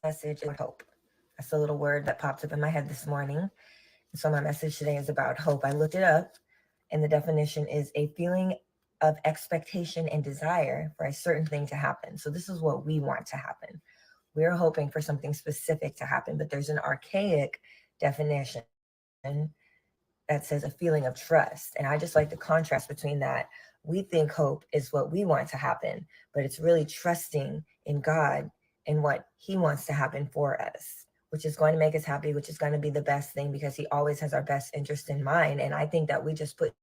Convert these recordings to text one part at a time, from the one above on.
message is hope. That's a little word that popped up in my head this morning. And so my message today is about hope. I looked it up, and the definition is a feeling of expectation and desire for a certain thing to happen. So this is what we want to happen. We're hoping for something specific to happen, but there's an archaic definition that says a feeling of trust. And I just like the contrast between that. We think hope is what we want to happen, but it's really trusting in God and what He wants to happen for us, which is going to make us happy, which is going to be the best thing because He always has our best interest in mind. And I think that we just put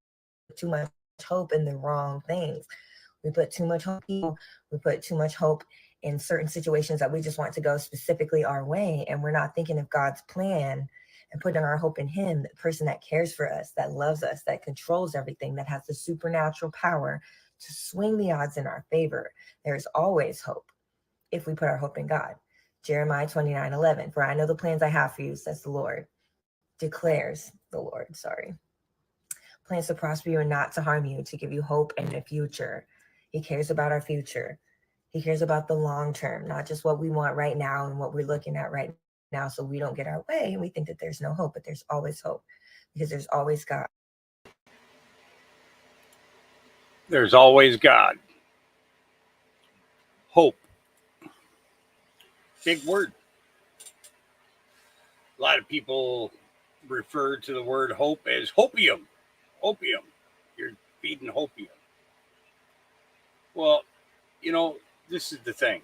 too much hope in the wrong things. We put too much hope in people. We put too much hope in certain situations that we just want to go specifically our way. And we're not thinking of God's plan and putting our hope in Him, the person that cares for us, that loves us, that controls everything, that has the supernatural power to swing the odds in our favor. There's always hope if we put our hope in God. Jeremiah 29:11, for I know the plans I have for you, says the Lord, declares the Lord, plans to prosper you and not to harm you, to give you hope and a future. He cares about our future. He cares about the long term, not just what we want right now and what we're looking at right now so we don't get our way and we think that there's no hope, but there's always hope because there's always God. There's always God. Hope. Big word. A lot of people refer to the word hope as hopium. Opium. You're feeding hopium. Well, this is the thing.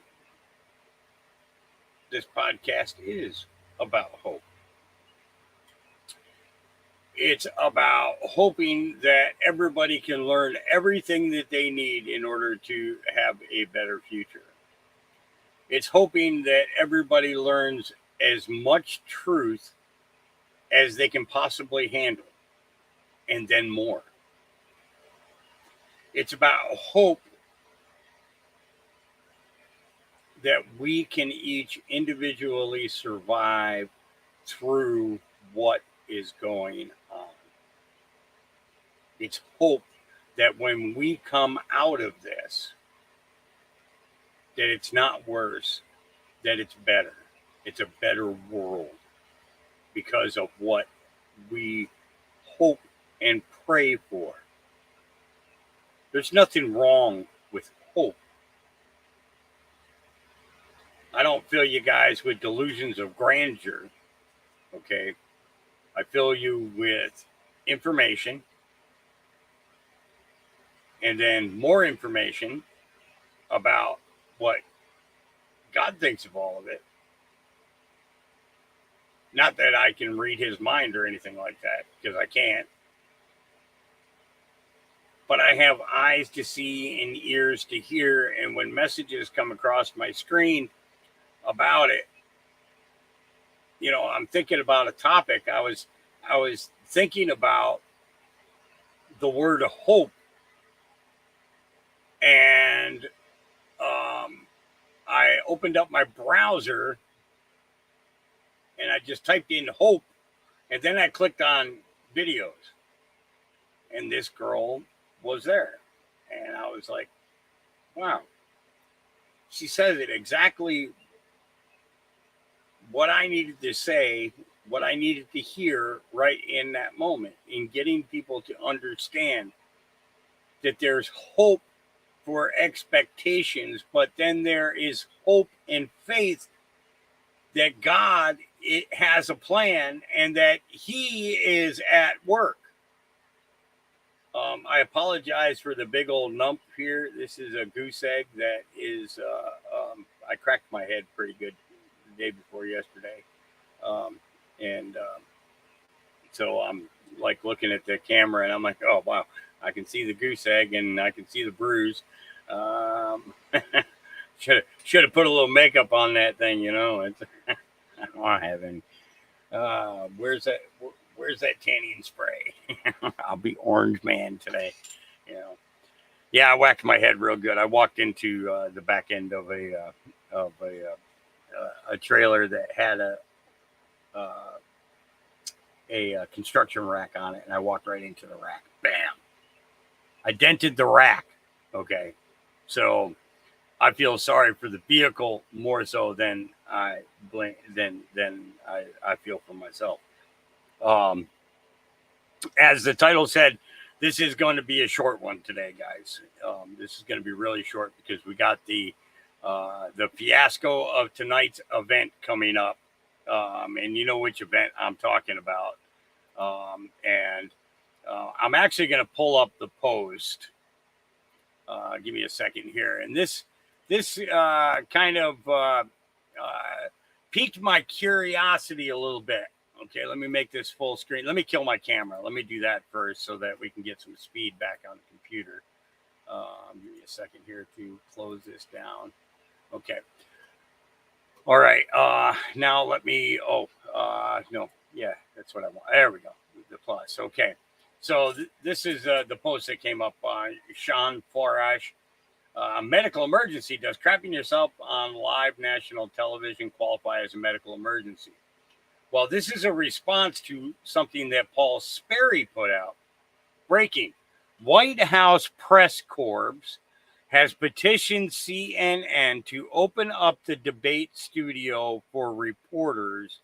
This podcast is about hope. It's about hoping that everybody can learn everything that they need in order to have a better future. It's hoping that everybody learns as much truth as they can possibly handle, and then more. It's about hope that we can each individually survive through what is going on. It's hope that when we come out of this, that it's not worse, that it's better. It's a better world because of what we hope and pray for. There's nothing wrong with hope. I don't fill you guys with delusions of grandeur, okay? I fill you with information and then more information about what God thinks of all of it. Not that I can read His mind or anything like that, because I can't. But I have eyes to see and ears to hear, and when messages come across my screen about it, I'm thinking about a topic. I was thinking about the word hope, and I opened up my browser and I just typed in hope, and then I clicked on videos, and this girl was there, and I was like, wow. She said it exactly what I needed to say, what I needed to hear right in that moment, in getting people to understand that there's hope for expectations, but then there is hope and faith that God has a plan and that He is at work. I apologize for the big old nump here. This is a goose egg that is, I cracked my head pretty good the day before yesterday. And so I'm like looking at the camera and I'm like, oh, wow, I can see the goose egg and I can see the bruise. Should have put a little makeup on that thing, It's, I don't have any. Where's that tanning spray? I'll be orange man today. Yeah, I whacked my head real good. I walked into the back end of a trailer that had a construction rack on it, and I walked right into the rack. Bam! I dented the rack. Okay, so I feel sorry for the vehicle more so than I blame than I feel for myself. As the title said, this is going to be a short one today, guys. This is going to be really short because we got the fiasco of tonight's event coming up, and you know which event I'm talking about. And I'm actually going to pull up the post. Give me a second here, and this kind of piqued my curiosity a little bit. Okay, let me make this full screen. Let me kill my camera. Let me do that first so that we can get some speed back on the computer. Give me a second here to close this down. Okay. All right. Now let me. No. Yeah, that's what I want. There we go. The plus. Okay. So this is the post that came up by Sean Farash. Medical emergency. Does crapping yourself on live national television qualify as a medical emergency? Well, this is a response to something that Paul Sperry put out. Breaking. White House Press Corps has petitioned CNN to open up the debate studio for reporters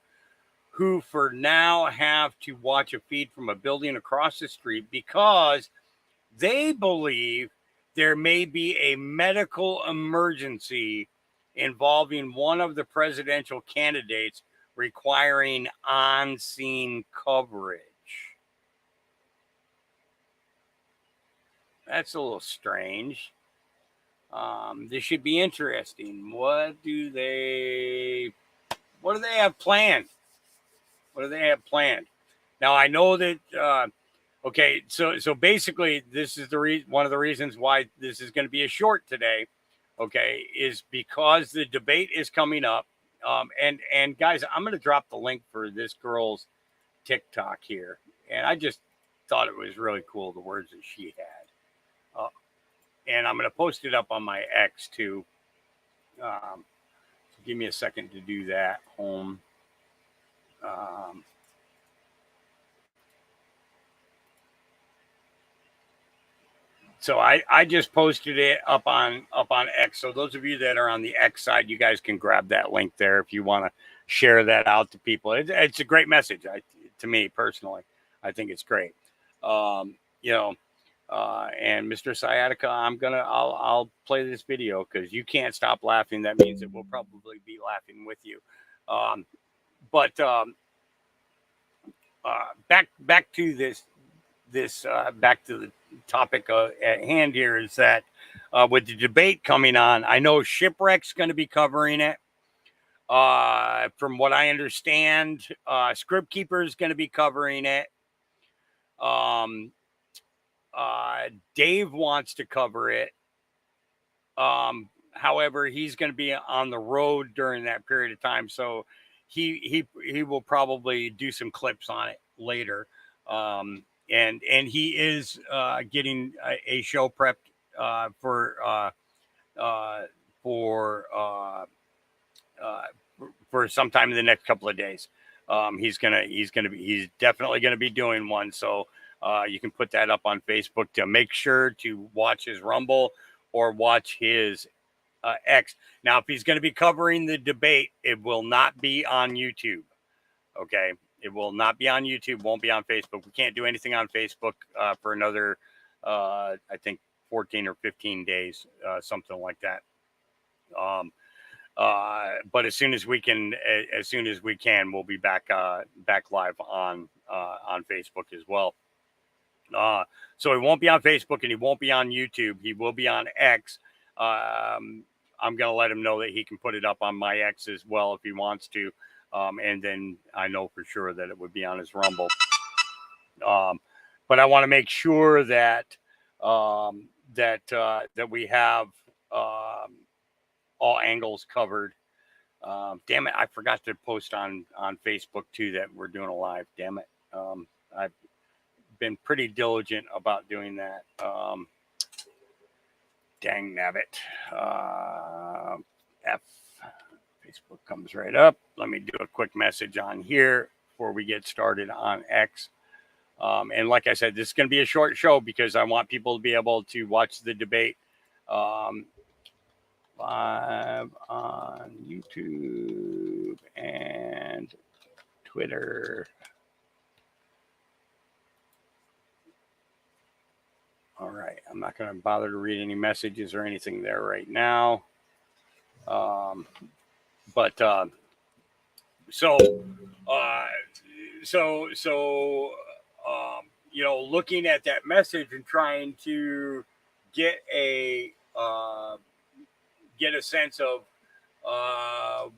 who for now have to watch a feed from a building across the street because they believe there may be a medical emergency involving one of the presidential candidates requiring on-scene coverage. That's a little strange. This should be interesting. What do they have planned? What do they have planned? Now I know that. Okay, so basically, this is one of the reasons why this is going to be a short today. Okay, is because the debate is coming up. And guys, I'm going to drop the link for this girl's TikTok here, and I just thought it was really cool the words that she had, and I'm going to post it up on my X too. So give me a second to do that. Home. So I just posted it up on X. So those of you that are on the X side, you guys can grab that link there if you want to share that out to people. It's a great message. To me personally, I think it's great. And Mr. Sciatica, I'll play this video because you can't stop laughing. That means that we'll probably be laughing with you. Back to this back to the topic at hand here is that with the debate coming on, I know Shipwreck's going to be covering it. From what I understand, Script Keeper is going to be covering it. Dave wants to cover it. However, he's going to be on the road during that period of time, so he will probably do some clips on it later. And he is getting a show prepped for sometime in the next couple of days. He's definitely gonna be doing one. So you can put that up on Facebook to make sure to watch his Rumble or watch his X. Now, if he's going to be covering the debate, it will not be on YouTube. Okay. It will not be on YouTube, won't be on Facebook. We can't do anything on Facebook for another, I think, 14 or 15 days, something like that. But as soon as we can, we'll be back live on Facebook as well. So he won't be on Facebook and he won't be on YouTube. He will be on X. I'm going to let him know that he can put it up on my X as well if he wants to. And then I know for sure that it would be on his Rumble. But I want to make sure that that we have all angles covered. Damn it, I forgot to post on Facebook too that we're doing a live. Damn it. I've been pretty diligent about doing that. Dang nabbit. Facebook comes right up. Let me do a quick message on here before we get started on X. And like I said, this is going to be a short show because I want people to be able to watch the debate live on YouTube and Twitter. All right. I'm not going to bother to read any messages or anything there right now. But so, looking at that message and trying to get a sense of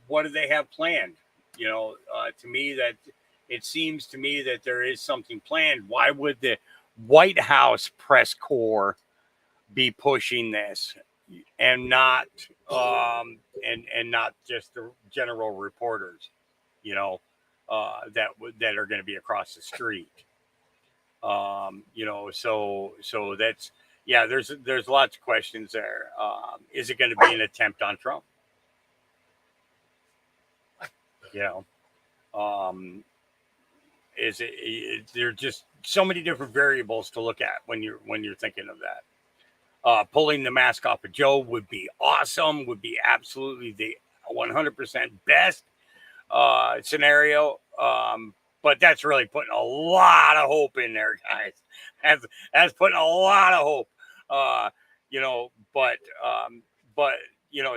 what do they have planned. To me, that it seems to me that there is something planned. Why would the White House press corps be pushing this and not and not just the general reporters, that are going to be across the street? So that's, yeah, there's lots of questions there. Is it going to be an attempt on Trump? Is it there are just so many different variables to look at when you're thinking of that. Pulling the mask off of Joe would be awesome, would be absolutely the 100% best scenario. But that's really putting a lot of hope in there, guys. That's putting a lot of hope. But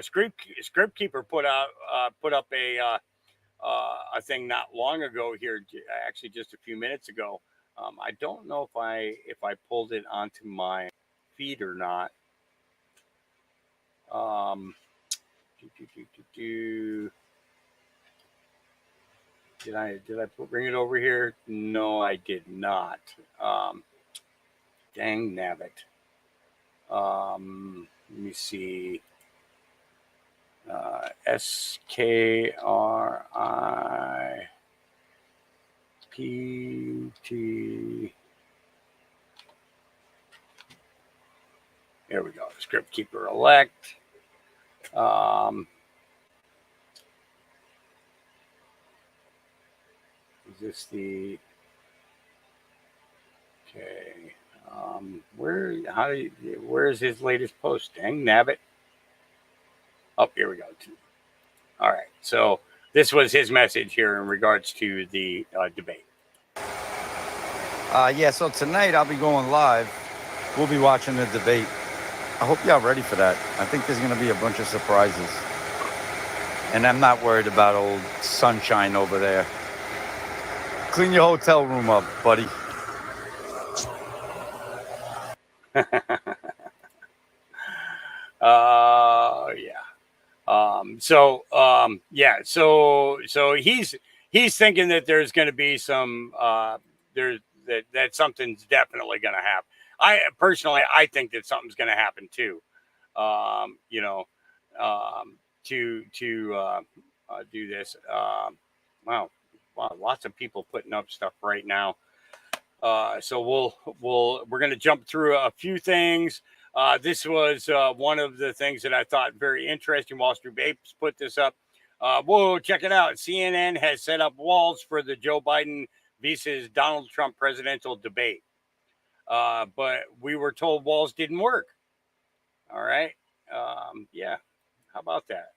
Script Keeper put up a thing not long ago here, actually just a few minutes ago. I don't know if I pulled it onto my feed or not. Did I bring it over here? No, I did not. Dang nabbit. Let me see. SKRIPT. There we go. Script Keeper elect. Is this the? Okay. Where's his latest post? Dang nabbit. Oh, here we go. All right. So this was his message here in regards to the debate. Yeah, so tonight I'll be going live. We'll be watching the debate. I hope y'all ready for that. I think there's going to be a bunch of surprises. And I'm not worried about old Sunshine over there. Clean your hotel room up, buddy. So he's thinking that there's going to be some that something's definitely going to happen. I think that something's going to happen too. To do this. Wow, lots of people putting up stuff right now. So we're going to jump through a few things. This was one of the things that I thought very interesting. Wall Street Apes put this up. Whoa, check it out. CNN has set up walls for the Joe Biden versus Donald Trump presidential debate. But we were told walls didn't work. All right. Yeah. How about that?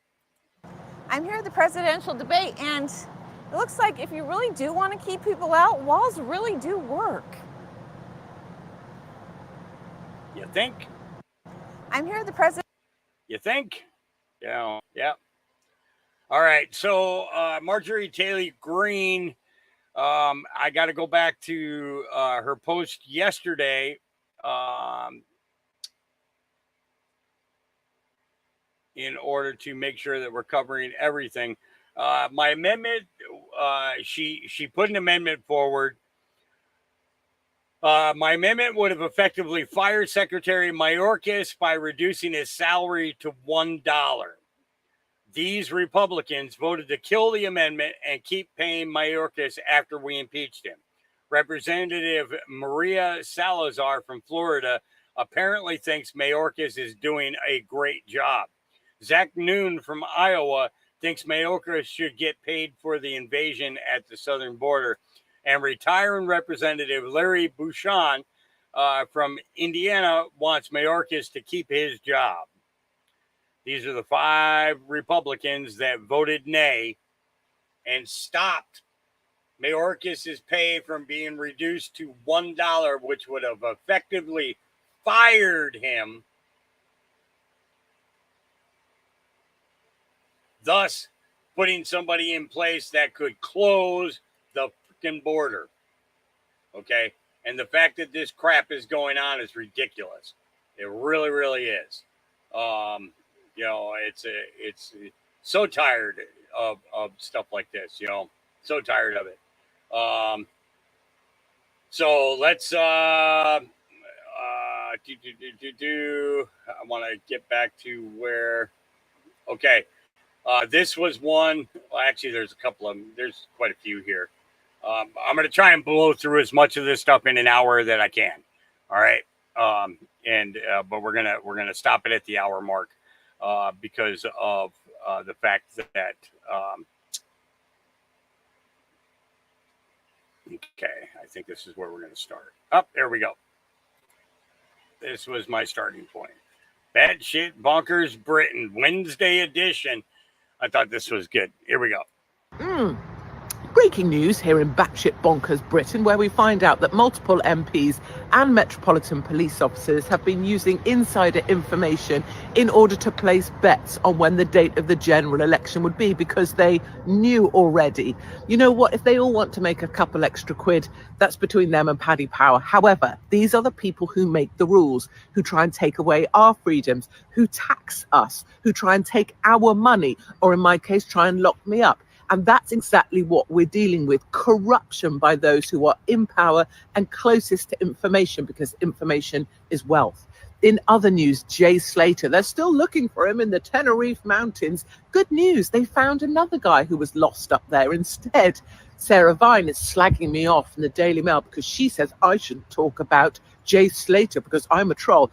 I'm here at the presidential debate, and it looks like if you really do want to keep people out, walls really do work. You think? I'm here at the president. You think? Yeah. Yeah. All right. So Marjorie Taylor Greene, I got to go back to her post yesterday. In order to make sure that we're covering everything. My amendment, she put an amendment forward. My amendment would have effectively fired Secretary Mayorkas by reducing his salary to $1. These Republicans voted to kill the amendment and keep paying Mayorkas after we impeached him. Representative Maria Salazar from Florida apparently thinks Mayorkas is doing a great job. Zach Noon from Iowa thinks Mayorkas should get paid for the invasion at the southern border. And retiring Representative Larry Bouchon from Indiana wants Mayorkas to keep his job. These are the 5 Republicans that voted nay and stopped Mayorkas's pay from being reduced to $1, which would have effectively fired him, thus putting somebody in place that could close the freaking border. Okay? And the fact that this crap is going on is ridiculous. It really, really is. It's so tired of stuff like this, so tired of it. So let's I want to get back to where, okay. This was one, well, actually there's a couple of them. There's quite a few here. I'm going to try and blow through as much of this stuff in an hour that I can. All right. But we're going to stop it at the hour mark, because of, the fact that, okay, I think this is where we're going to start. There we go. This was my starting point. Batshit Bonkers Britain, Wednesday edition. I thought this was good. Here we go. Breaking news here in Batshit Bonkers Britain, where we find out that multiple MPs and Metropolitan Police officers have been using insider information in order to place bets on when the date of the general election would be, because they knew already. You know what? If they all want to make a couple extra quid, that's between them and Paddy Power. However, these are the people who make the rules, who try and take away our freedoms, who tax us, who try and take our money, or in my case, try and lock me up. And that's exactly what we're dealing with. Corruption by those who are in power and closest to information, because information is wealth. In other news, Jay Slater, they're still looking for him in the Tenerife Mountains. Good news, they found another guy who was lost up there instead. Sarah Vine is slagging me off in the Daily Mail because she says I shouldn't talk about Jay Slater because I'm a troll.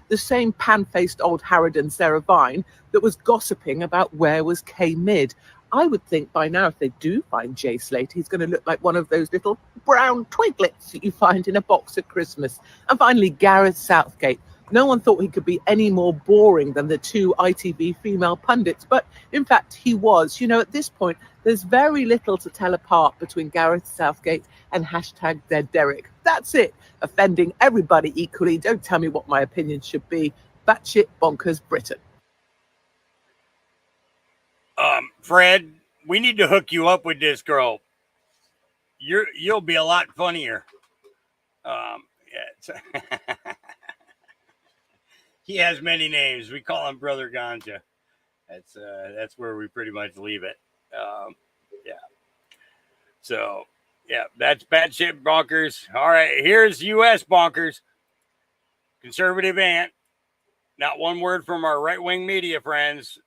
The same pan-faced old Harridan Sarah Vine that was gossiping about where was K-Mid. I would think by now, if they do find Jay Slater, he's going to look like one of those little brown twiglets that you find in a box at Christmas. And finally, Gareth Southgate. No one thought he could be any more boring than the 2 ITV female pundits, but in fact, he was. At this point, there's very little to tell apart between Gareth Southgate and #TheDerek. That's it. Offending everybody equally. Don't tell me what my opinion should be. Batshit Bonkers Britain. Fred, we need to hook you up with this girl. You'll be a lot funnier. He has many names. We call him Brother Ganja. That's where we pretty much leave it. So that's Batshit Bonkers. All right, here's U.S. Bonkers. Conservative ant. Not one word from our right-wing media friends.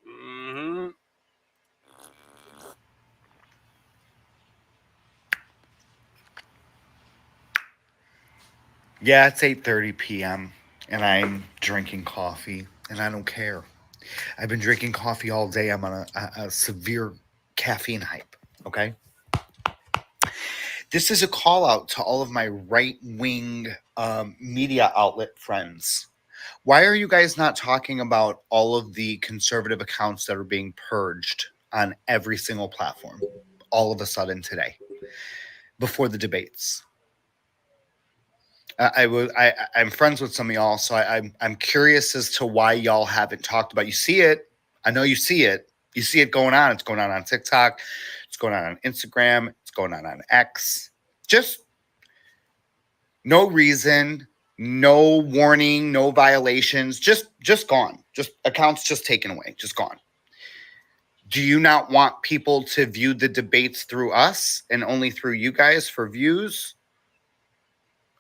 Yeah, it's 8:30 p.m. and I'm drinking coffee, and I don't care. I've been drinking coffee all day. I'm on a severe caffeine hype, okay? This is a call out to all of my right-wing media outlet friends. Why are you guys not talking about all of the conservative accounts that are being purged on every single platform all of a sudden today before the debates? I'm friends with some of y'all, so I'm curious as to why y'all haven't talked about. You see it. I know you see it. You see it going on. It's going on TikTok. It's going on Instagram. It's going on X. Just no reason, no warning, no violations. Just gone. Just accounts just taken away. Just gone. Do you not want people to view the debates through us and only through you guys for views?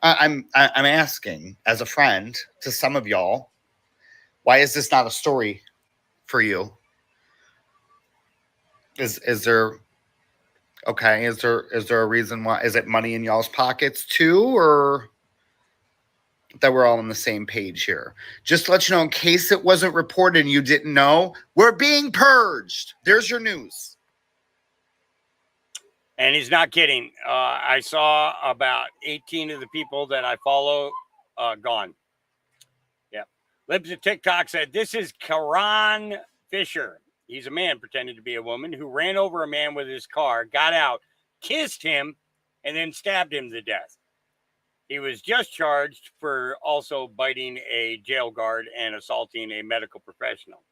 I'm asking as a friend to some of y'all, why is this not a story for you? Is there a reason why? Is it money in y'all's pockets too, or that we're all on the same page here? Just to let you know, in case it wasn't reported and you didn't know, we're being purged. There's your news. And he's not kidding. I saw about 18 of the people that I follow gone. Yeah. Libs of TikTok said, this is Karan Fisher. He's a man pretending to be a woman who ran over a man with his car, got out, kissed him, and then stabbed him to death. He was just charged for also biting a jail guard and assaulting a medical professional.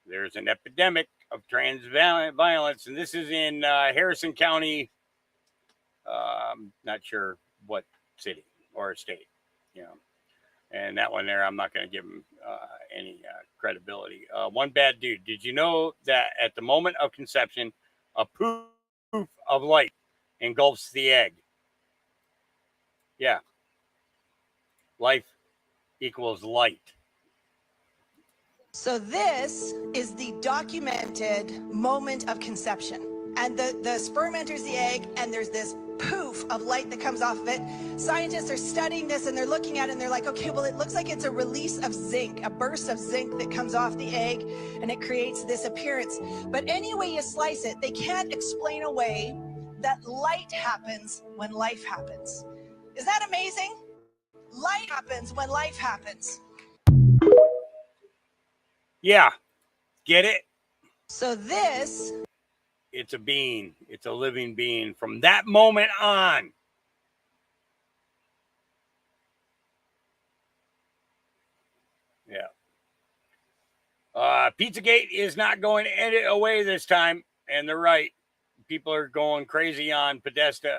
There's an epidemic of trans violence, and this is in Harrison County. Not sure what city or state, you know. And that one there, I'm not going to give him any credibility. One bad dude. Did you know that at the moment of conception, a poof of light engulfs the egg? Yeah. Life equals light. So this is the documented moment of conception. And the sperm enters the egg, and there's this poof of light that comes off of it. Scientists are studying this, and they're looking at it, and they're like, okay, well, it looks like it's a release of zinc, a burst of zinc that comes off the egg, and it creates this appearance. But any way you slice it, they can't explain away that light happens when life happens. Is that amazing? Light happens when life happens. Yeah. Get it? So this... It's a being. It's a living being from that moment on. Yeah. Pizzagate is not going to edit away this time, and they're right. People are going crazy on Podesta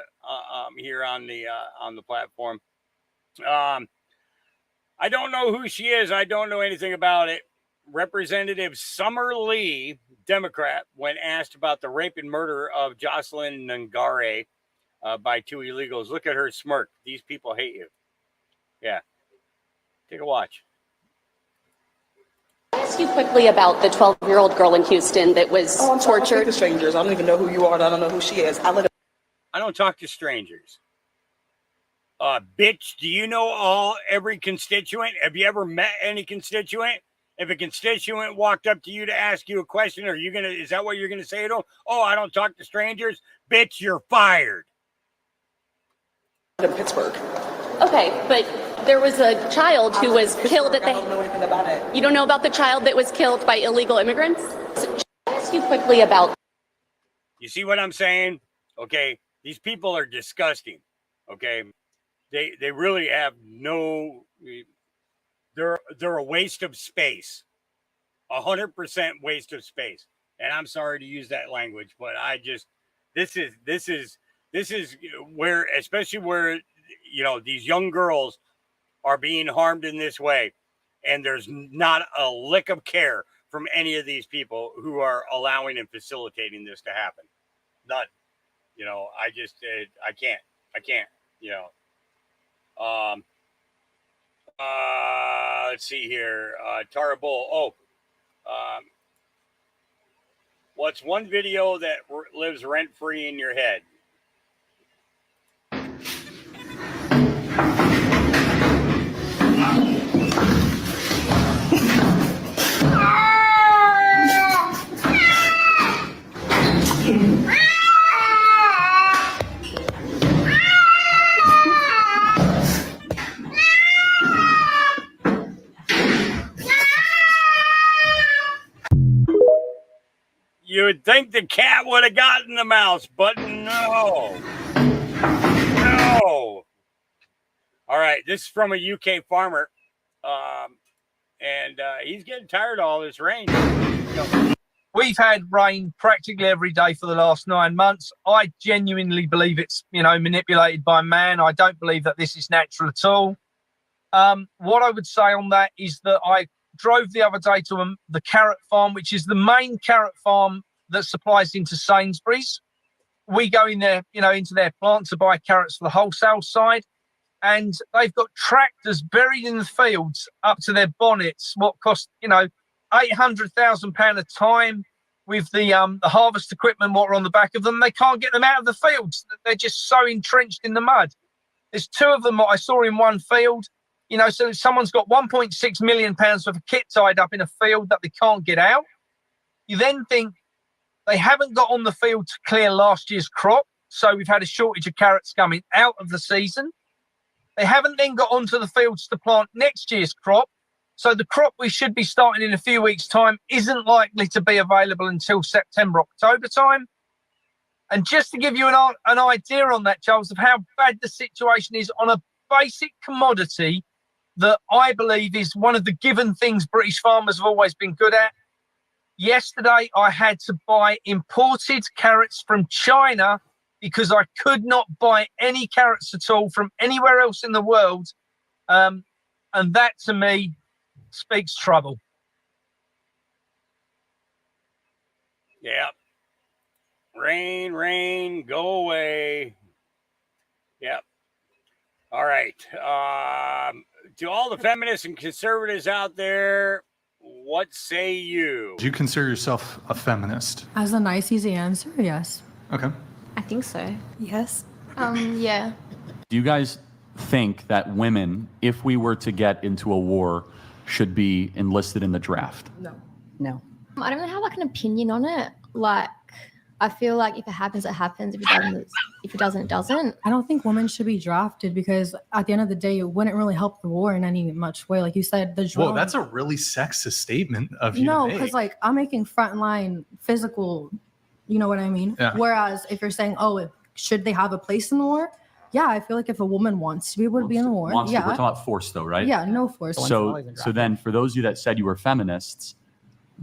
here on the platform. I don't know who she is. I don't know anything about it. Representative Summer Lee, Democrat, when asked about the rape and murder of Jocelyn Ngare by two illegals. Look at her smirk. These people hate you. Yeah. Take a watch. I'll ask you quickly about the 12-year-old girl in Houston that was tortured. To strangers. I don't even know who you are, and I don't know who she is. I don't talk to strangers. Bitch, do you know every constituent? Have you ever met any constituent? If a constituent walked up to you to ask you a question, is that what you're gonna say to them? Oh, I don't talk to strangers? Bitch, you're fired. In Pittsburgh. Okay, but there was a child who was killed at the... I don't know anything about it. You don't know about the child that was killed by illegal immigrants? So, I'll ask you quickly about... You see what I'm saying? Okay, these people are disgusting. Okay, they really have no... They're a waste of space, 100% waste of space. And I'm sorry to use that language, but this is where, especially where, you know, these young girls are being harmed in this way. And there's not a lick of care from any of these people who are allowing and facilitating this to happen. None. You know, I can't, you know, let's see here. Tara Bull. What's one video that lives rent-free in your head? You would think the cat would have gotten the mouse, but no. No. All right, this is from a UK farmer, and he's getting tired of all this rain. We've had rain practically every day for the last 9 months. I genuinely believe it's, manipulated by man. I don't believe that this is natural at all. What I would say on that is that I drove the other day to the carrot farm, which is the main carrot farm that supplies into Sainsbury's. We go in there, into their plant to buy carrots for the wholesale side, and they've got tractors buried in the fields up to their bonnets, what cost, £800,000 a time with the harvest equipment, what are on the back of them. They can't get them out of the fields. They're just so entrenched in the mud. There's two of them that I saw in one field. So someone's got £1.6 million worth of kit tied up in a field that they can't get out. You then think they haven't got on the field to clear last year's crop, so we've had a shortage of carrots coming out of the season. They haven't then got onto the fields to plant next year's crop, So the crop we should be starting in a few weeks' time isn't likely to be available until September, October time. And just to give you an idea on that, Charles, of how bad the situation is on a basic commodity that I believe is one of the given things British farmers have always been good at. Yesterday, I had to buy imported carrots from China because I could not buy any carrots at all from anywhere else in the world. And that, to me, speaks trouble. Yeah. Rain, go away. Yep. All right. To all the feminists and conservatives out there, what say you? Do you consider yourself a feminist? As a nice, easy answer, yes. Okay. I think so. Yes. Yeah. Do you guys think that women, if we were to get into a war, should be enlisted in the draft? No. I don't really have like an opinion on it. Like, I feel like if it happens, it happens. If it doesn't, it doesn't. I don't think women should be drafted because at the end of the day, it wouldn't really help the war in any much way. Like you said, the drone. Whoa, that's a really sexist statement of you. No, because like I'm making frontline physical, you know what I mean? Yeah. Whereas if you're saying, oh, should they have a place in the war? Yeah, I feel like if a woman wants to be able to be in the war, We're yeah. talking about force, though, right? Yeah, no force. So then, for those of you that said you were feminists,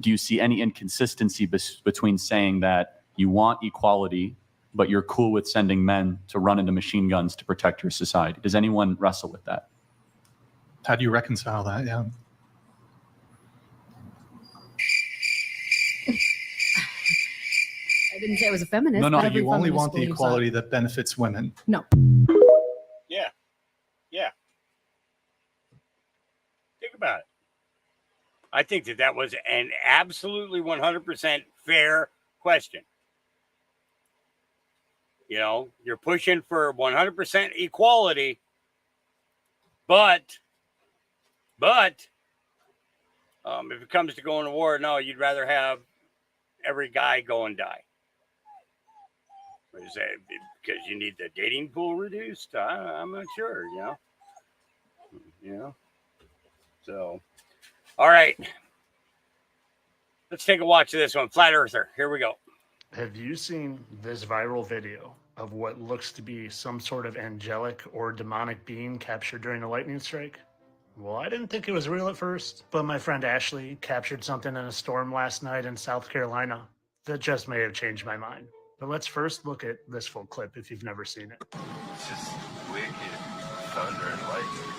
do you see any inconsistency between saying that you want equality, but you're cool with sending men to run into machine guns to protect your society? Does anyone wrestle with that? How do you reconcile that? Yeah. I didn't say I was a feminist. No, but you only feminist want the believes equality that benefits women. No. Yeah. Think about it. I think that was an absolutely 100% fair question. You know, you're pushing for 100% equality, but if it comes to going to war, no, you'd rather have every guy go and die. Is that because you need the dating pool reduced? I'm not sure, you know. So, all right. Let's take a watch of this one. Flat Earther. Here we go. Have you seen this viral video of what looks to be some sort of angelic or demonic being captured during a lightning strike? Well, I didn't think it was real at first, but my friend Ashley captured something in a storm last night in South Carolina that just may have changed my mind. But let's first look at this full clip if you've never seen it. It's just wicked thunder and lightning.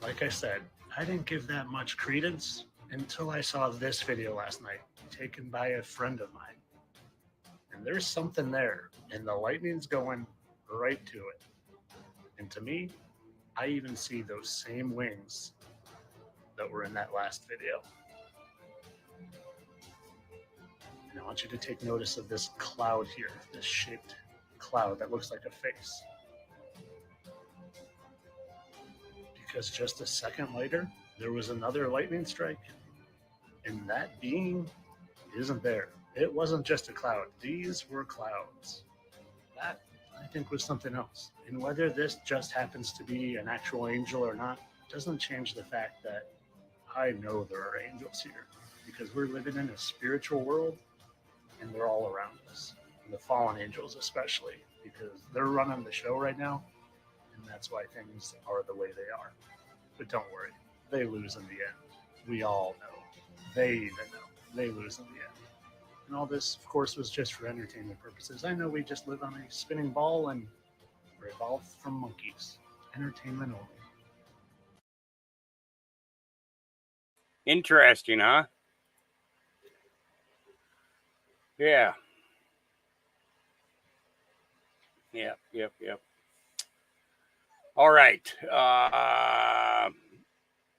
Like I said, I didn't give that much credence until I saw this video last night, taken by a friend of mine. And there's something there, and the lightning's going right to it. And to me, I even see those same wings that were in that last video. And I want you to take notice of this cloud here, this shaped cloud that looks like a face. Because just a second later, there was another lightning strike, and that being isn't there. It wasn't just a cloud. These were clouds. That, I think, was something else. And whether this just happens to be an actual angel or not doesn't change the fact that I know there are angels here, because we're living in a spiritual world, and they're all around us. And the fallen angels especially, because they're running the show right now. And that's why things are the way they are. But don't worry, they lose in the end. We all know. They even know. They lose in the end. And all this, of course, was just for entertainment purposes. I know we just live on a spinning ball and we're evolved from monkeys. Entertainment only. Interesting, huh? Yeah. Yep. All right.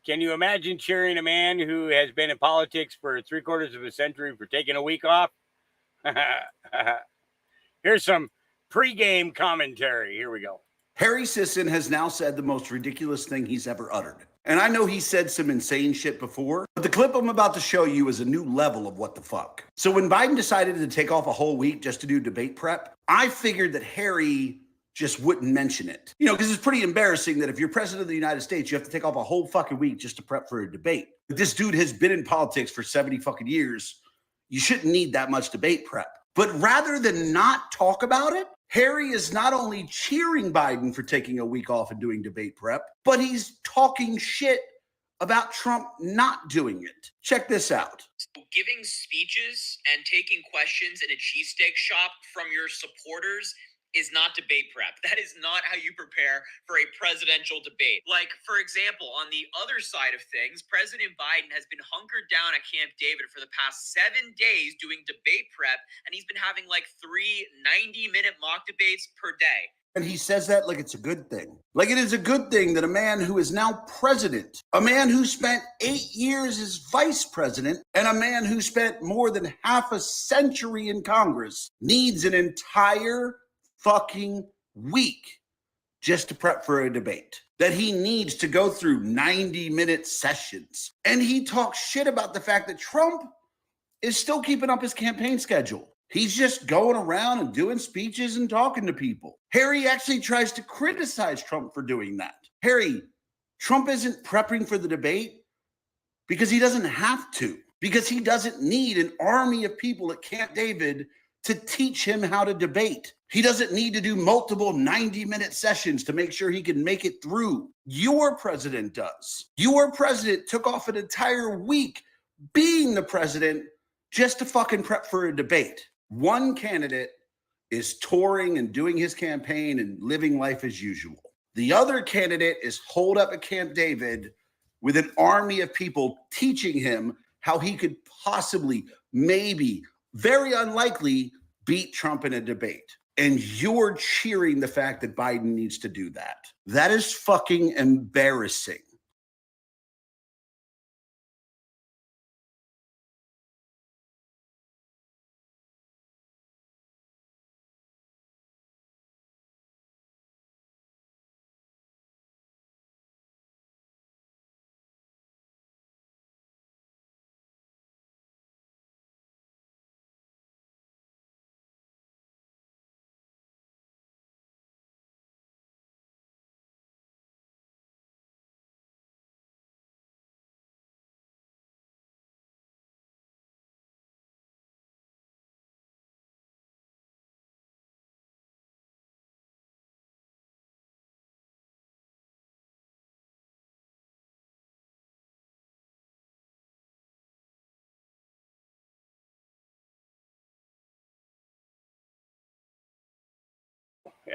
Can you imagine cheering a man who has been in politics for 3/4 of a century for taking a week off? Here's some pregame commentary. Here we go. Harry Sisson has now said the most ridiculous thing he's ever uttered. And I know he said some insane shit before, but the clip I'm about to show you is a new level of what the fuck. So when Biden decided to take off a whole week just to do debate prep, I figured that Harry just wouldn't mention it. You know, because it's pretty embarrassing that if you're president of the United States, you have to take off a whole fucking week just to prep for a debate. But this dude has been in politics for 70 fucking years. You shouldn't need that much debate prep. But rather than not talk about it, Harry is not only cheering Biden for taking a week off and doing debate prep, but he's talking shit about Trump not doing it. Check this out. Giving speeches and taking questions in a cheesesteak shop from your supporters is not debate prep. That is not how you prepare for a presidential debate. Like, for example, on the other side of things, President Biden has been hunkered down at Camp David for the past 7 days doing debate prep, and he's been having like 3 90-minute mock debates per day. And he says that like it's a good thing. Like it is a good thing that a man who is now president, a man who spent 8 years as vice president, and a man who spent more than half a century in Congress needs an entire fucking week just to prep for a debate. That he needs to go through 90-minute sessions. And he talks shit about the fact that Trump is still keeping up his campaign schedule. He's just going around and doing speeches and talking to people. Harry actually tries to criticize Trump for doing that. Harry, Trump isn't prepping for the debate because he doesn't have to, because he doesn't need an army of people at Camp David to teach him how to debate. He doesn't need to do multiple 90-minute sessions to make sure he can make it through. Your president does. Your president took off an entire week being the president just to fucking prep for a debate. One candidate is touring and doing his campaign and living life as usual. The other candidate is holed up at Camp David with an army of people teaching him how he could possibly, maybe, very unlikely, beat Trump in a debate. And you're cheering the fact that Biden needs to do that. That is fucking embarrassing.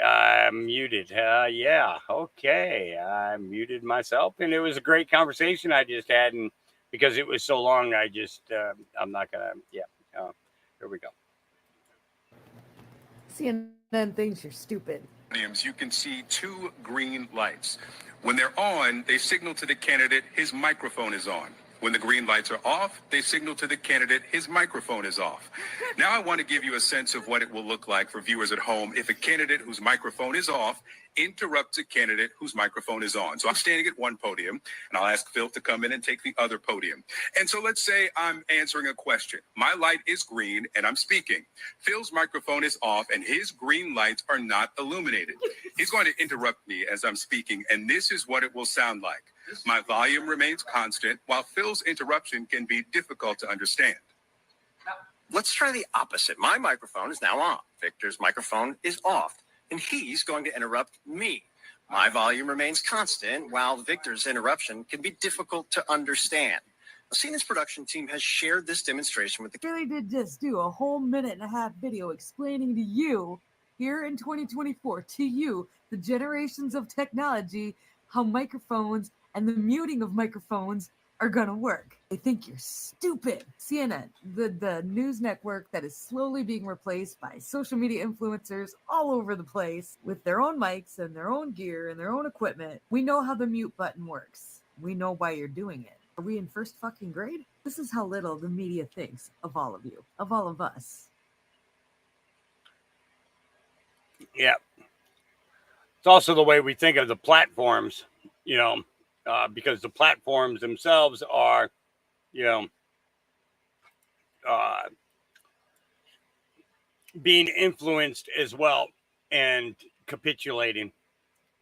I'm muted. Yeah, okay. I muted myself, and it was a great conversation I just had, and because it was so long, I just, I'm not gonna, here we go. CNN thinks you're stupid. You can see 2 green lights. When they're on, they signal to the candidate his microphone is on. When the green lights are off, they signal to the candidate his microphone is off. Now I want to give you a sense of what it will look like for viewers at home if a candidate whose microphone is off interrupts a candidate whose microphone is on. So I'm standing at one podium, and I'll ask Phil to come in and take the other podium. And so let's say I'm answering a question. My light is green, and I'm speaking. Phil's microphone is off, and his green lights are not illuminated. He's going to interrupt me as I'm speaking, and this is what it will sound like. My volume remains constant, while Phil's interruption can be difficult to understand. Let's try the opposite. My microphone is now on. Victor's microphone is off, and he's going to interrupt me. My volume remains constant, while Victor's interruption can be difficult to understand. CNN's production team has shared this demonstration with the... Really did just do a whole 1.5-minute video explaining to you, here in 2024, to you, the generations of technology, how microphones and the muting of microphones are gonna work. They think you're stupid. CNN, the news network that is slowly being replaced by social media influencers all over the place with their own mics and their own gear and their own equipment. We know how the mute button works. We know why you're doing it. Are we in first fucking grade? This is how little the media thinks of all of you, of all of us. Yeah. It's also the way we think of the platforms, because the platforms themselves are, being influenced as well and capitulating.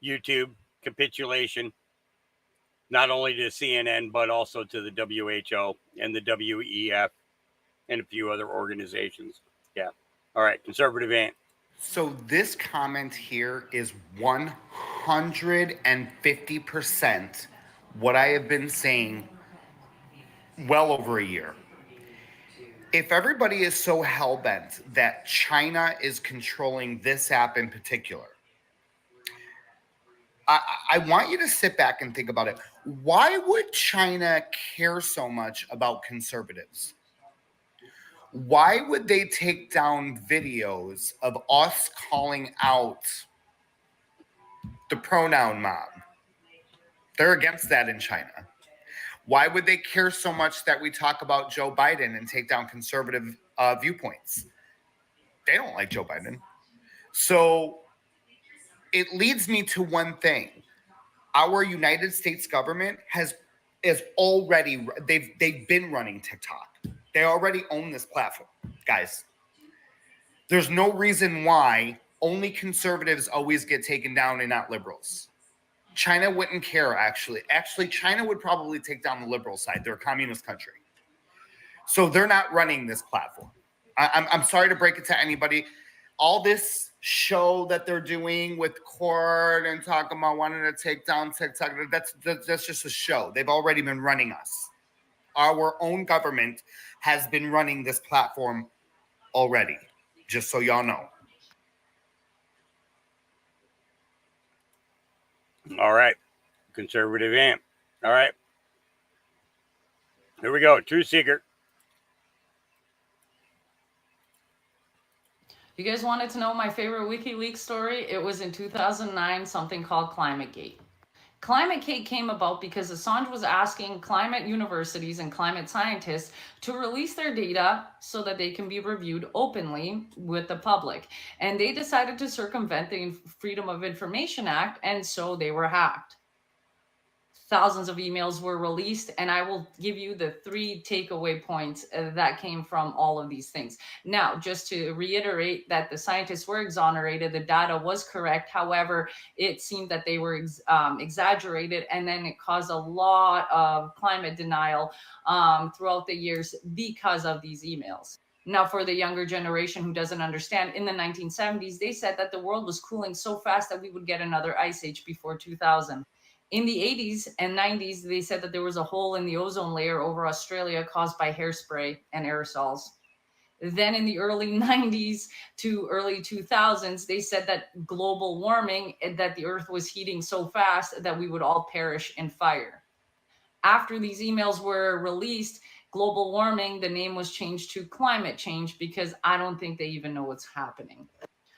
YouTube capitulation, not only to CNN, but also to the WHO and the WEF and a few other organizations. Yeah. All right. Conservative Ant. So this comment here is 150% what I have been saying well over a year. If everybody is so hell-bent that China is controlling this app in particular, I want you to sit back and think about it. Why would China care so much about conservatives? Why would they take down videos of us calling out the pronoun mob? They're against that in China. Why would they care so much that we talk about Joe Biden and take down conservative viewpoints? They don't like Joe Biden. So it leads me to one thing. Our United States government they've been running TikTok. They already own this platform, guys. There's no reason why only conservatives always get taken down and not liberals. China wouldn't care, actually. Actually, China would probably take down the liberal side. They're a communist country. So they're not running this platform. I'm sorry to break it to anybody. All this show that they're doing with court and talking about wanting to take down TikTok, that's just a show. They've already been running us. Our own government has been running this platform already, just so y'all know. All right. Conservative Amp. All right. Here we go. Truth Seeker. You guys wanted to know my favorite WikiLeaks story? It was in 2009, something called ClimateGate. ClimateGate came about because Assange was asking climate universities and climate scientists to release their data so that they can be reviewed openly with the public. And they decided to circumvent the Freedom of Information Act, and so they were hacked. Thousands of emails were released, and I will give you the 3 takeaway points that came from all of these things. Now, just to reiterate that the scientists were exonerated, the data was correct. However, it seemed that they were exaggerated, and then it caused a lot of climate denial throughout the years because of these emails. Now, for the younger generation who doesn't understand, in the 1970s, they said that the world was cooling so fast that we would get another ice age before 2000. In the 80s and 90s, they said that there was a hole in the ozone layer over Australia caused by hairspray and aerosols. Then in the early 90s to early 2000s, they said that global warming, that the earth was heating so fast that we would all perish in fire. After these emails were released, global warming, the name was changed to climate change because I don't think they even know what's happening.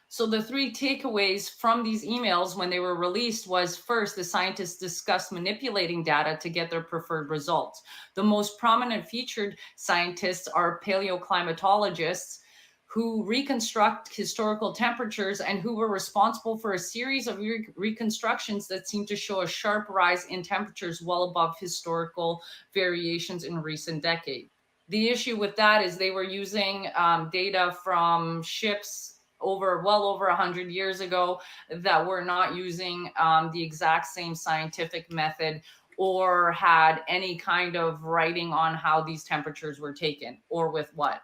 So the 3 takeaways from these emails when they were released was, first, the scientists discussed manipulating data to get their preferred results. The most prominent featured scientists are paleoclimatologists who reconstruct historical temperatures and who were responsible for a series of reconstructions that seem to show a sharp rise in temperatures well above historical variations in recent decades. The issue with that is they were using data from ships well over 100 years ago that were not using the exact same scientific method or had any kind of writing on how these temperatures were taken or with what.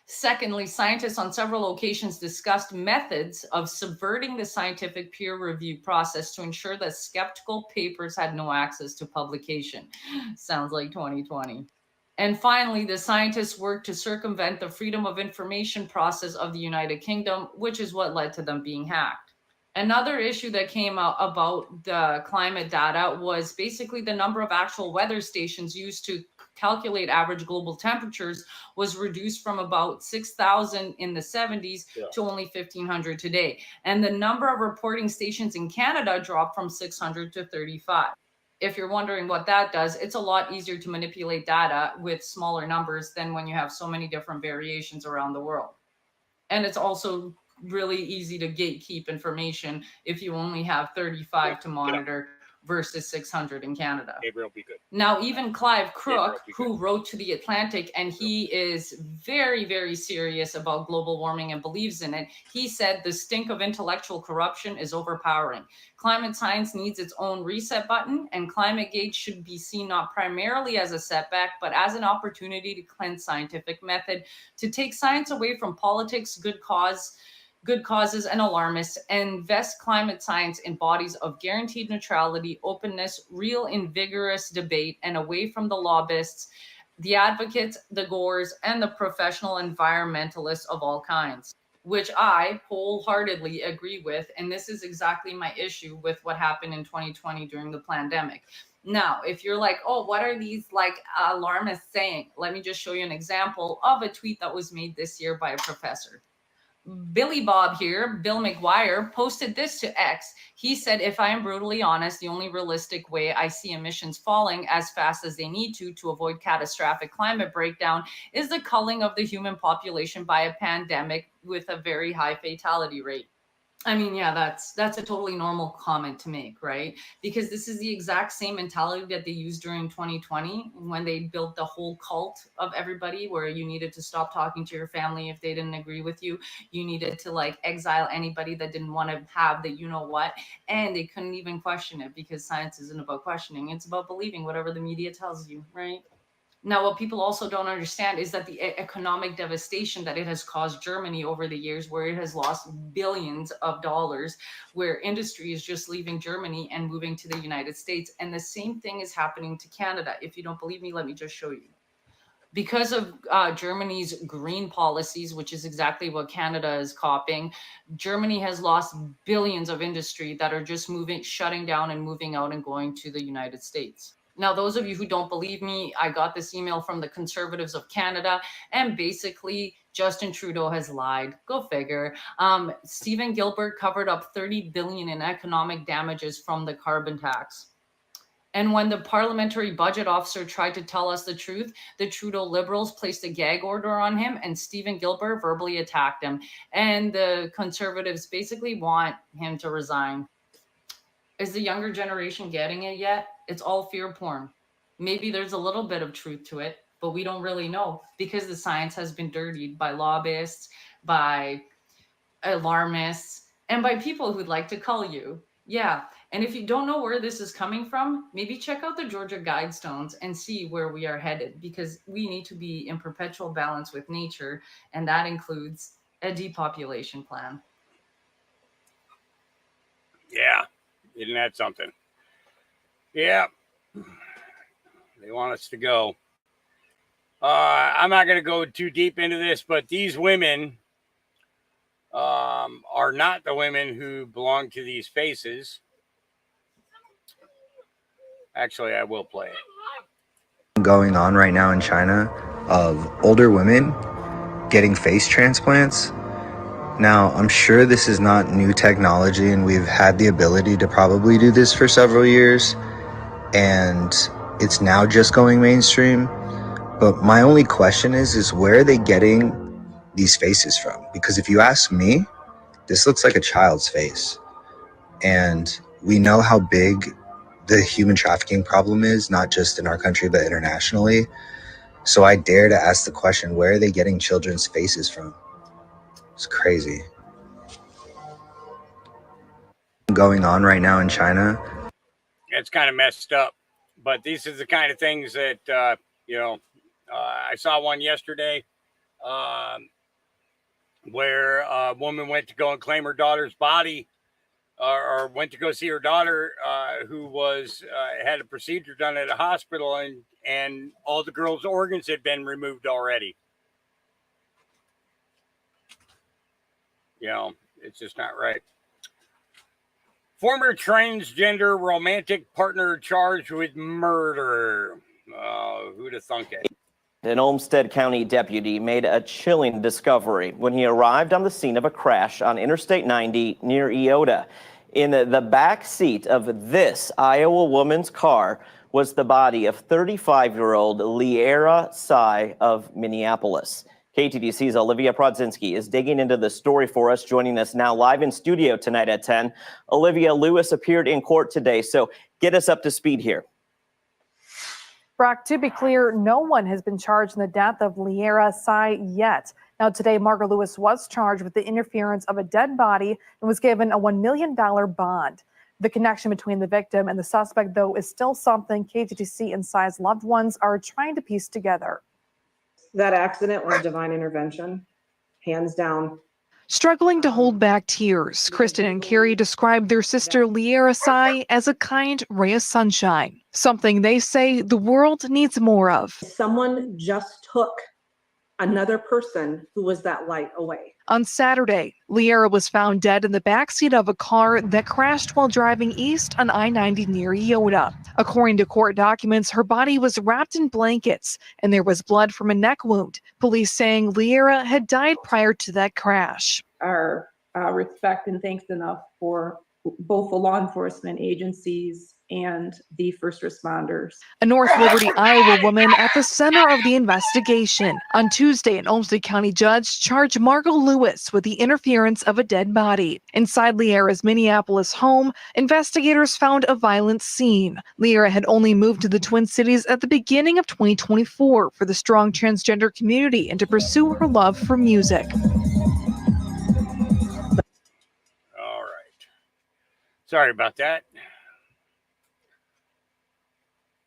Secondly, scientists on several occasions discussed methods of subverting the scientific peer review process to ensure that skeptical papers had no access to publication. Sounds like 2020. And finally, the scientists worked to circumvent the Freedom of Information process of the United Kingdom, which is what led to them being hacked. Another issue that came out about the climate data was basically the number of actual weather stations used to calculate average global temperatures was reduced from about 6,000 in the 70s to only 1,500 today. And the number of reporting stations in Canada dropped from 600 to 35. If you're wondering what that does, it's a lot easier to manipulate data with smaller numbers than when you have so many different variations around the world. And it's also really easy to gatekeep information if you only have 35 to monitor versus 600 in Canada. Gabriel, be good. Now, even Clive Crook, who wrote to The Atlantic, and he is very, very serious about global warming and believes in it, he said the stink of intellectual corruption is overpowering. Climate science needs its own reset button, and ClimateGate should be seen not primarily as a setback, but as an opportunity to cleanse scientific method, to take science away from politics, good causes, and alarmists, and invest climate science in bodies of guaranteed neutrality, openness, real and vigorous debate, and away from the lobbyists, the advocates, the gores, and the professional environmentalists of all kinds, which I wholeheartedly agree with. And this is exactly my issue with what happened in 2020 during the pandemic. Now, if you're like, oh, what are these like alarmists saying? Let me just show you an example of a tweet that was made this year by a professor. Billy Bob here, Bill McGuire, posted this to X. He said, if I am brutally honest, the only realistic way I see emissions falling as fast as they need to avoid catastrophic climate breakdown is the culling of the human population by a pandemic with a very high fatality rate. I mean, yeah, that's a totally normal comment to make, right? Because this is the exact same mentality that they used during 2020 when they built the whole cult of everybody, where you needed to stop talking to your family if they didn't agree with you. You needed to like exile anybody that didn't want to have the you know what, and they couldn't even question it because science isn't about questioning. It's about believing whatever the media tells you, right? Now, what people also don't understand is that the economic devastation that it has caused Germany over the years, where it has lost billions of dollars, where industry is just leaving Germany and moving to the United States. And the same thing is happening to Canada. If you don't believe me, let me just show you. Because of Germany's green policies, which is exactly what Canada is copying, Germany has lost billions of industry that are just shutting down and moving out and going to the United States. Now, those of you who don't believe me, I got this email from the Conservatives of Canada, and basically Justin Trudeau has lied. Go figure. Stephen Gilbert covered up $30 billion in economic damages from the carbon tax. And when the parliamentary budget officer tried to tell us the truth, the Trudeau Liberals placed a gag order on him, and Stephen Gilbert verbally attacked him. And the Conservatives basically want him to resign. Is the younger generation getting it yet? It's all fear porn. Maybe there's a little bit of truth to it, but we don't really know because the science has been dirtied by lobbyists, by alarmists, and by people who'd like to cull you. Yeah. And if you don't know where this is coming from, maybe check out the Georgia Guidestones and see where we are headed, because we need to be in perpetual balance with nature, and that includes a depopulation plan. Yeah. Isn't that something? Yeah. They want us to go. I'm not going to go too deep into this, but these women are not the women who belong to these faces. Actually, I will play it. Going on right now in China of older women getting face transplants. Now, I'm sure this is not new technology, and we've had the ability to probably do this for several years, and it's now just going mainstream. But my only question is where are they getting these faces from? Because if you ask me, this looks like a child's face. And we know how big the human trafficking problem is, not just in our country, but internationally. So I dare to ask the question, where are they getting children's faces from? It's crazy. Going on right now in China. It's kind of messed up, but these are the kind of things that, I saw one yesterday where a woman went to go and claim her daughter's body or went to go see her daughter who was had a procedure done at a hospital, and all the girl's organs had been removed already. It's just not right. Former transgender romantic partner charged with murder. Who'd have thunk it? An Olmsted County deputy made a chilling discovery when he arrived on the scene of a crash on Interstate 90 near Iota. In the back seat of this Iowa woman's car was the body of 35-year-old Leera Tsai of Minneapolis. KTDC's Olivia Prodzinski is digging into the story for us, joining us now live in studio tonight at 10. Olivia, Lewis appeared in court today, so get us up to speed here. Brock, to be clear, no one has been charged in the death of Leara Tsai yet. Now, today, Margot Lewis was charged with the interference of a dead body and was given a $1 million bond. The connection between the victim and the suspect, though, is still something KTDC and Tsai's loved ones are trying to piece together. That accident was divine intervention, hands down. Struggling to hold back tears, Kristen and Carrie described their sister Leara Tsai as a kind ray of sunshine, something they say the world needs more of. Someone just took another person who was that light away. On Saturday, Leara was found dead in the backseat of a car that crashed while driving east on I-90 near Iota. According to court documents, her body was wrapped in blankets and there was blood from a neck wound. Police saying Leara had died prior to that crash. Our respect and thanks enough for both the law enforcement agencies and the first responders. A North Liberty, Iowa woman at the center of the investigation. On Tuesday, an Olmsted County judge charged Margot Lewis with the interference of a dead body. Inside Leara's Minneapolis home, investigators found a violent scene. Leara had only moved to the Twin Cities at the beginning of 2024 for the strong transgender community and to pursue her love for music. All right. Sorry about that.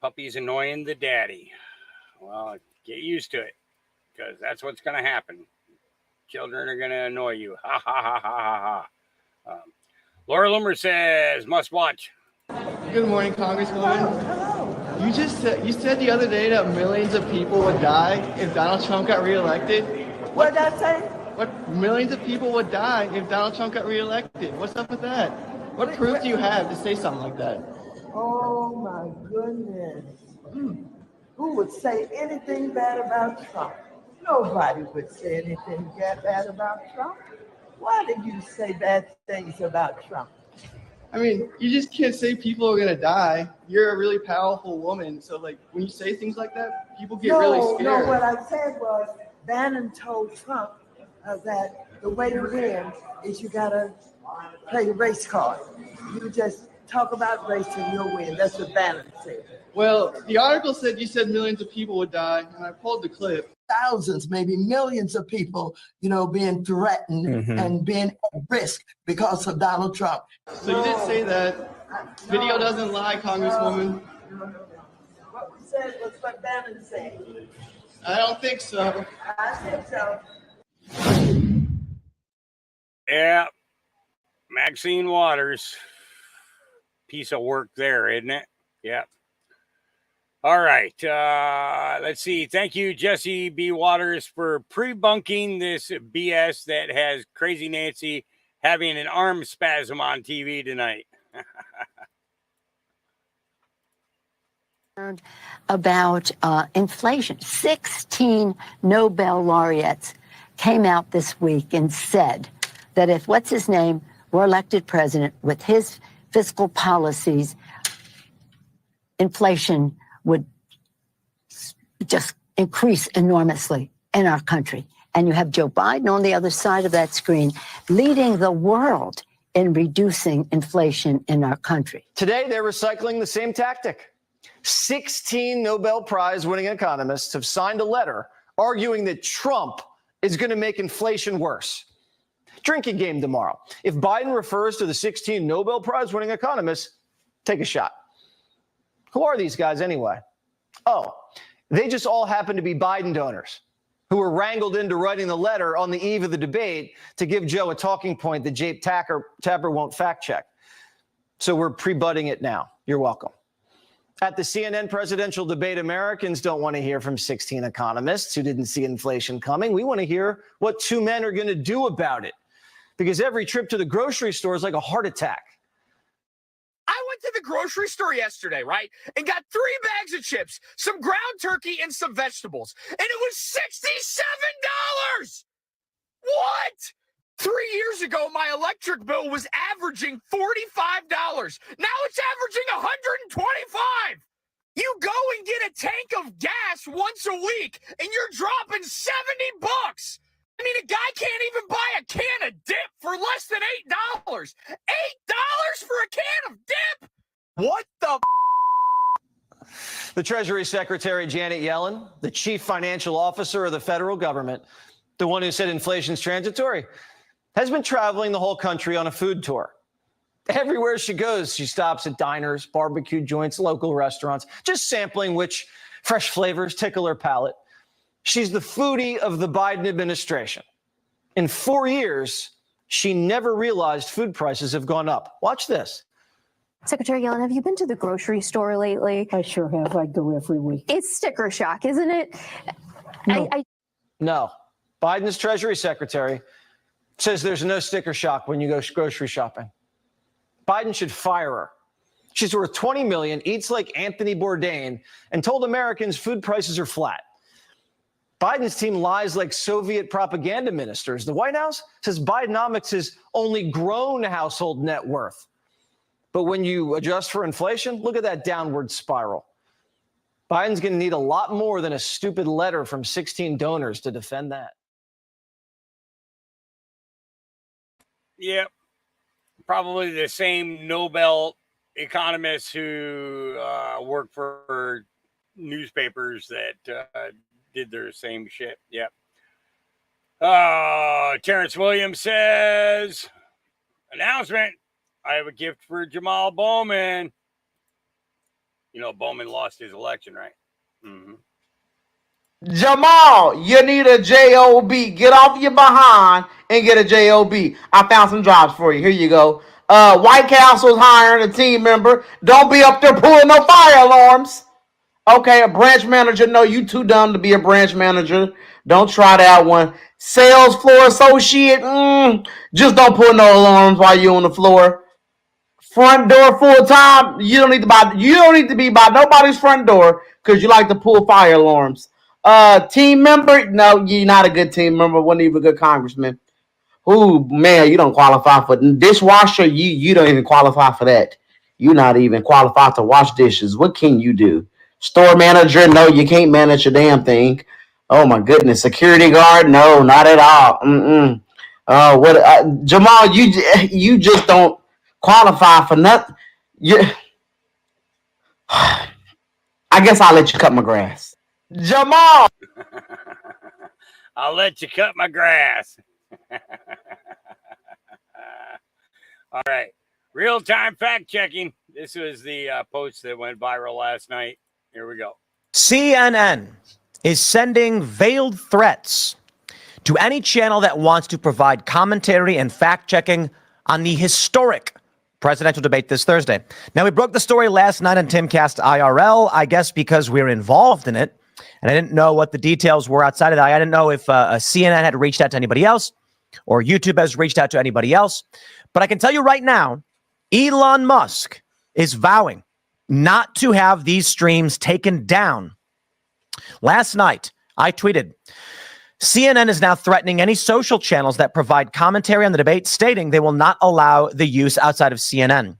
Puppy's annoying the daddy. Well, get used to it, because that's what's going to happen. Children are going to annoy you. Ha, ha, ha, ha, ha, ha. Laura Loomer says, must watch. Good morning, Congresswoman. You said the other day that millions of people would die if Donald Trump got reelected. What did I say? What millions of people would die if Donald Trump got reelected? What's up with that? What proof do you have to say something like that? Oh my goodness. Who would say anything bad about Trump? Nobody would say anything bad about Trump. Why did you say bad things about Trump? I mean, you just can't say people are gonna die. You're a really powerful woman, so like when you say things like that, people get really scared. No, what I said was Bannon told Trump that the way to win is you gotta play the race card. You just talk about race and you'll win. That's what Bannon said. Well, the article said you said millions of people would die, and I pulled the clip. Thousands, maybe millions of people, being threatened and being at risk because of Donald Trump. So you did say that. Video doesn't lie, Congresswoman. What we said was what Bannon said. I don't think so. I think so. Yeah. Maxine Waters. Piece of work there, isn't it? Yeah. All right. Let's see. Thank you, Jesse B. Waters, for pre-bunking this BS that has Crazy Nancy having an arm spasm on TV tonight. About inflation. 16 Nobel laureates came out this week and said that if what's his name were elected president with his fiscal policies, inflation would just increase enormously in our country. And you have Joe Biden on the other side of that screen leading the world in reducing inflation in our country. Today, they're recycling the same tactic. 16 Nobel Prize winning economists have signed a letter arguing that Trump is going to make inflation worse. Drinking game tomorrow. If Biden refers to the 16 Nobel Prize winning economists, take a shot. Who are these guys anyway? Oh, they just all happen to be Biden donors who were wrangled into writing the letter on the eve of the debate to give Joe a talking point that Jake Tapper won't fact check. So we're pre-butting it now. You're welcome. At the CNN presidential debate, Americans don't want to hear from 16 economists who didn't see inflation coming. We want to hear what two men are going to do about it, because every trip to the grocery store is like a heart attack. I went to the grocery store yesterday, right, and got 3 bags of chips, some ground turkey, and some vegetables, and it was $67. What? 3 years ago, my electric bill was averaging $45. Now it's averaging $125. You go and get a tank of gas costs once a week, and you're dropping $70. I mean, a guy can't even buy a can of dip for less than $8. $8 for a can of dip? What the? The Treasury Secretary, Janet Yellen, the chief financial officer of the federal government, the one who said inflation's transitory, has been traveling the whole country on a food tour. Everywhere she goes, she stops at diners, barbecue joints, local restaurants, just sampling which fresh flavors tickle her palate. She's the foodie of the Biden administration. In 4 years, she never realized food prices have gone up. Watch this. Secretary Yellen, have you been to the grocery store lately? I sure have. I go every week. It's sticker shock, isn't it? No. No. Biden's Treasury Secretary says there's no sticker shock when you go grocery shopping. Biden should fire her. She's worth $20 million, eats like Anthony Bourdain, and told Americans food prices are flat. Biden's team lies like Soviet propaganda ministers. The White House says Bidenomics has only grown household net worth. But when you adjust for inflation, look at that downward spiral. Biden's going to need a lot more than a stupid letter from 16 donors to defend that. Yep. Probably the same Nobel economists who work for newspapers that did their same shit. Yep. Terrence Williams says, announcement. I have a gift for Jamal Bowman. You know, Bowman lost his election, right? Mm-hmm. Jamal, you need a job. Get off your behind and get a job. I found some jobs for you. Here you go. White Castle's hiring a team member. Don't be up there pulling no fire alarms. Okay, a branch manager. No, you too dumb to be a branch manager. Don't try that one. Sales floor associate. Just don't pull no alarms while you're on the floor. Front door full time. You don't need to be by nobody's front door because you like to pull fire alarms. Team member. No, you're not a good team member. Wasn't even a good congressman. Ooh, man, you don't qualify for dishwasher. You don't even qualify for that. You're not even qualified to wash dishes. What can you do? Store manager? No, you can't manage a damn thing. Oh my goodness. Security guard? No, not at all. Jamal, you just don't qualify for nothing. I guess I'll let you cut my grass. Jamal! I'll let you cut my grass. All right. Real-time fact-checking. This was the post that went viral last night. Here we go. CNN is sending veiled threats to any channel that wants to provide commentary and fact-checking on the historic presidential debate this Thursday. Now, we broke the story last night on Timcast IRL, I guess because we're involved in it, and I didn't know what the details were outside of that. I didn't know if CNN had reached out to anybody else or YouTube has reached out to anybody else. But I can tell you right now, Elon Musk is vowing not to have these streams taken down. Last night, I tweeted, CNN is now threatening any social channels that provide commentary on the debate, stating they will not allow the use outside of CNN.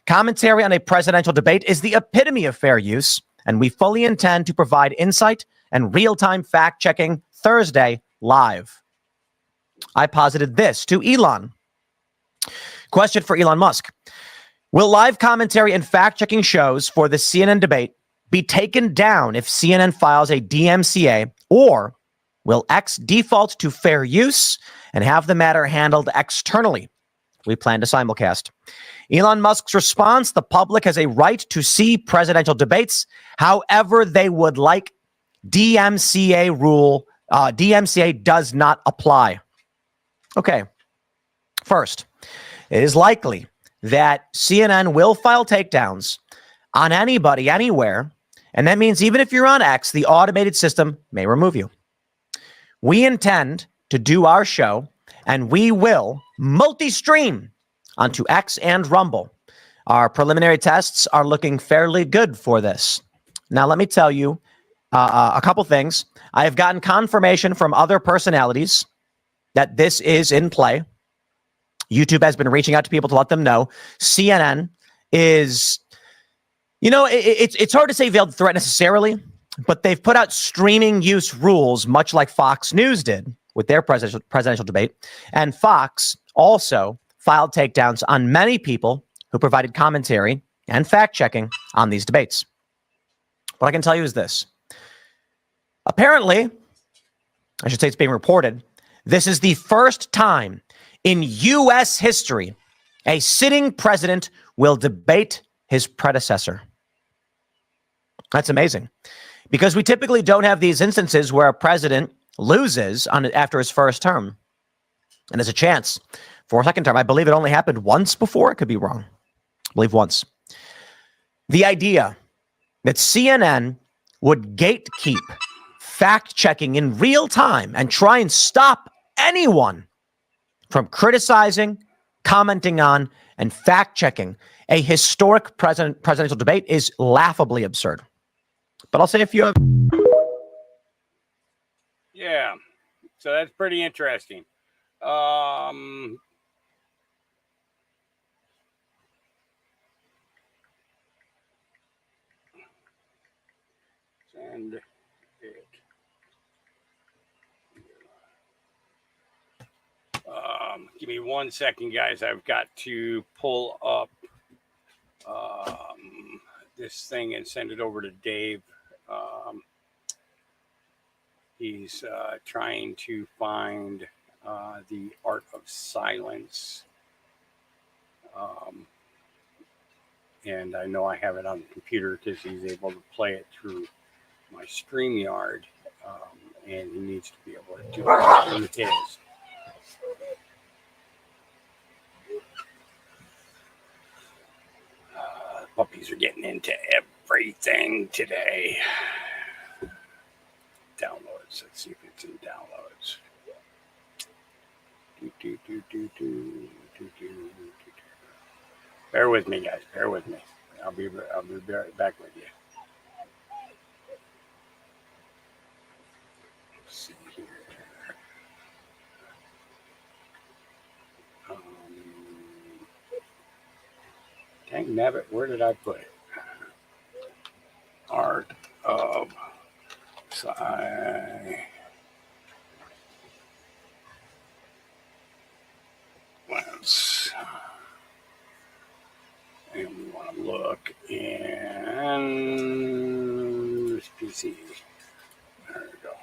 Commentary on a presidential debate is the epitome of fair use, and we fully intend to provide insight and real-time fact-checking Thursday live. I posited this to Elon. Question for Elon Musk. Will live commentary and fact-checking shows for the CNN debate be taken down if CNN files a DMCA, or will X default to fair use and have the matter handled externally? We plan to simulcast. Elon Musk's response, the public has a right to see presidential debates however they would like. DMCA does not apply. Okay. First, it is likely that CNN will file takedowns on anybody, anywhere, and that means even if you're on X, the automated system may remove you. We intend to do our show, and we will multi-stream onto X and Rumble. Our preliminary tests are looking fairly good for this. Now, let me tell you a couple things. I have gotten confirmation from other personalities that this is in play. YouTube has been reaching out to people to let them know. CNN is, it's hard to say veiled threat necessarily, but they've put out streaming use rules, much like Fox News did with their presidential debate. And Fox also filed takedowns on many people who provided commentary and fact-checking on these debates. What I can tell you is this. Apparently, I should say it's being reported, this is the first time in U.S. history a sitting president will debate his predecessor. That's amazing, because we typically don't have these instances where a president loses after his first term and there's a chance for a second term. I believe it only happened once before. I could be wrong. I believe once. The idea that CNN would gatekeep fact-checking in real time and try and stop anyone from criticizing, commenting on, and fact-checking a historic presidential debate is laughably absurd. But I'll say if you have... Yeah, so that's pretty interesting. Send it. Give me 1 second, guys. I've got to pull up this thing and send it over to Dave. He's trying to find the Art of Silence. And I know I have it on the computer because he's able to play it through my StreamYard. And he needs to be able to do it through his. Puppies are getting into everything today. Downloads. Let's see if it's in downloads. Bear with me, guys. Bear with me. I'll be right back with you. Let's see here. Dang nabbit, where did I put it? Art of Silence. And we want to look in this PC. There we go.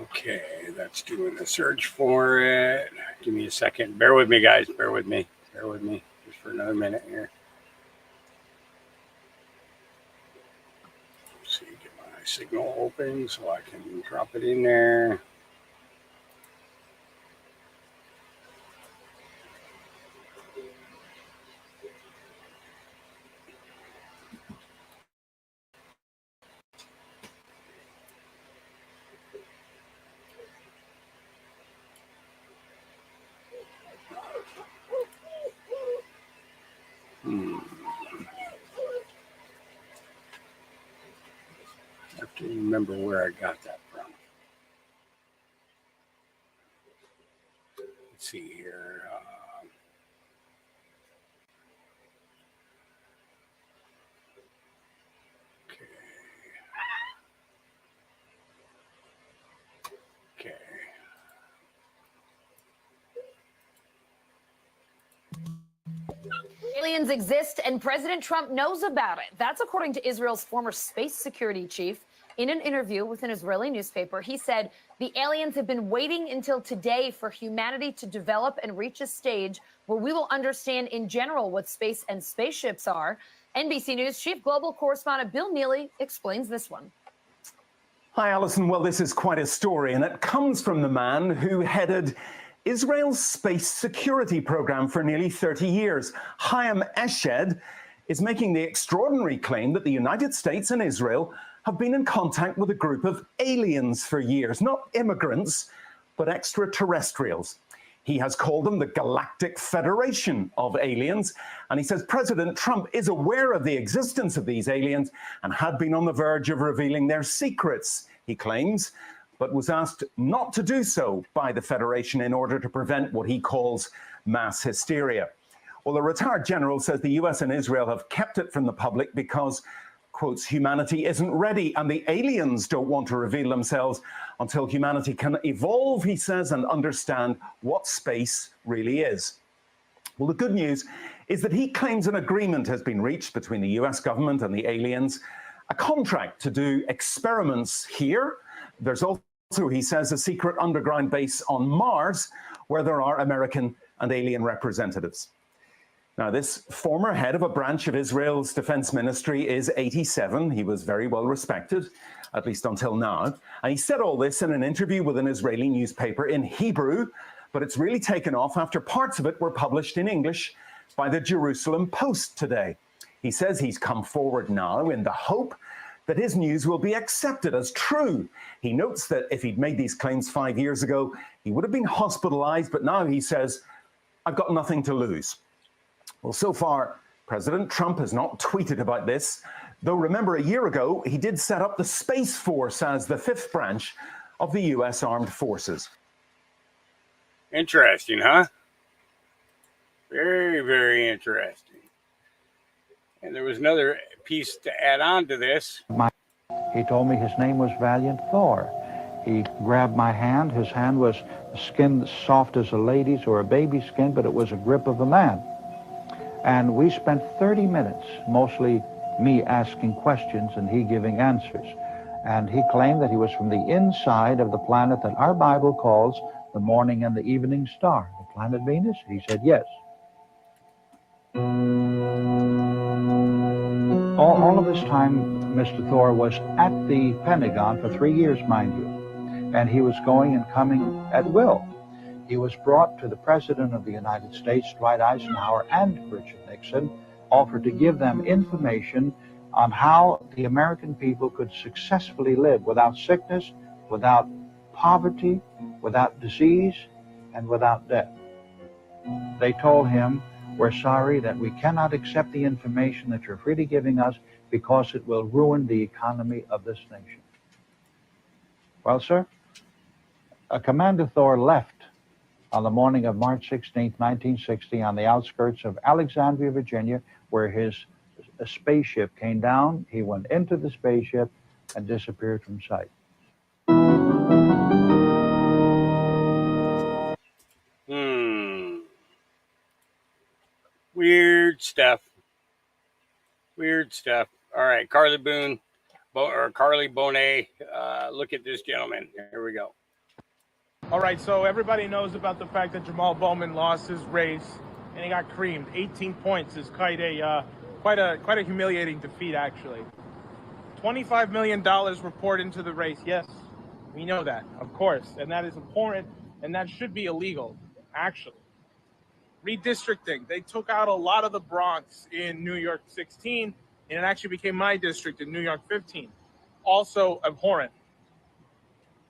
Okay, that's doing the search for it. Give me a second. Bear with me, guys. Bear with me. Bear with me just for another minute here. Let's see, get my signal open so I can drop it in there. I have to remember where I got that from. Let's see here. Okay. Aliens exist and President Trump knows about it. That's according to Israel's former space security chief. In an interview with an Israeli newspaper, he said the aliens have been waiting until today for humanity to develop and reach a stage where we will understand in general what space and spaceships are. NBC News chief global correspondent Bill Neely explains this one. Hi, Alison. Well, this is quite a story, and it comes from the man who headed Israel's space security program for nearly 30 years. Chaim Eshed is making the extraordinary claim that the United States and Israel have been in contact with a group of aliens for years, not immigrants, but extraterrestrials. He has called them the Galactic Federation of Aliens, and he says President Trump is aware of the existence of these aliens and had been on the verge of revealing their secrets, he claims, but was asked not to do so by the Federation in order to prevent what he calls mass hysteria. Well, the retired general says the US and Israel have kept it from the public because, quotes, humanity isn't ready and the aliens don't want to reveal themselves until humanity can evolve, he says, and understand what space really is. Well, the good news is that he claims an agreement has been reached between the US government and the aliens, a contract to do experiments here. There's also, he says, a secret underground base on Mars where there are American and alien representatives. Now, this former head of a branch of Israel's defense ministry is 87. He was very well respected, at least until now. And he said all this in an interview with an Israeli newspaper in Hebrew, but it's really taken off after parts of it were published in English by the Jerusalem Post today. He says he's come forward now in the hope that his news will be accepted as true. He notes that if he'd made these claims 5 years ago, he would have been hospitalized, but now he says, I've got nothing to lose. Well, so far, President Trump has not tweeted about this, though remember a year ago, he did set up the Space Force as the fifth branch of the US Armed Forces. Interesting, huh? Very, very interesting. And there was another piece to add on to this. He told me his name was Valiant Thor. He grabbed my hand. His hand was skin soft as a lady's or a baby's skin, but it was a grip of a man. And we spent 30 minutes, mostly me asking questions and he giving answers. And he claimed that he was from the inside of the planet that our Bible calls the morning and the evening star, the planet Venus. He said yes. All of this time, Mr. Thor was at the Pentagon for 3 years, mind you. And he was going and coming at will. He was brought to the President of the United States, Dwight Eisenhower, and Richard Nixon, offered to give them information on how the American people could successfully live without sickness, without poverty, without disease, and without death. They told him, we're sorry that we cannot accept the information that you're freely giving us because it will ruin the economy of this nation. Well, sir, Commander Thor left on the morning of March 16, 1960, on the outskirts of Alexandria, Virginia, where his spaceship came down. He went into the spaceship and disappeared from sight. Weird stuff. Weird stuff. All right, Carly Boone, or Carly Bonet. Look at this gentleman. Here we go. All right, so everybody knows about the fact that Jamal Bowman lost his race and he got creamed. 18 points is quite a humiliating defeat, actually. $25 million were poured into the race. Yes, we know that, of course, and that is important, and that should be illegal, actually. Redistricting. They took out a lot of the Bronx in New York 16, and it actually became my district in New York 15. Also abhorrent.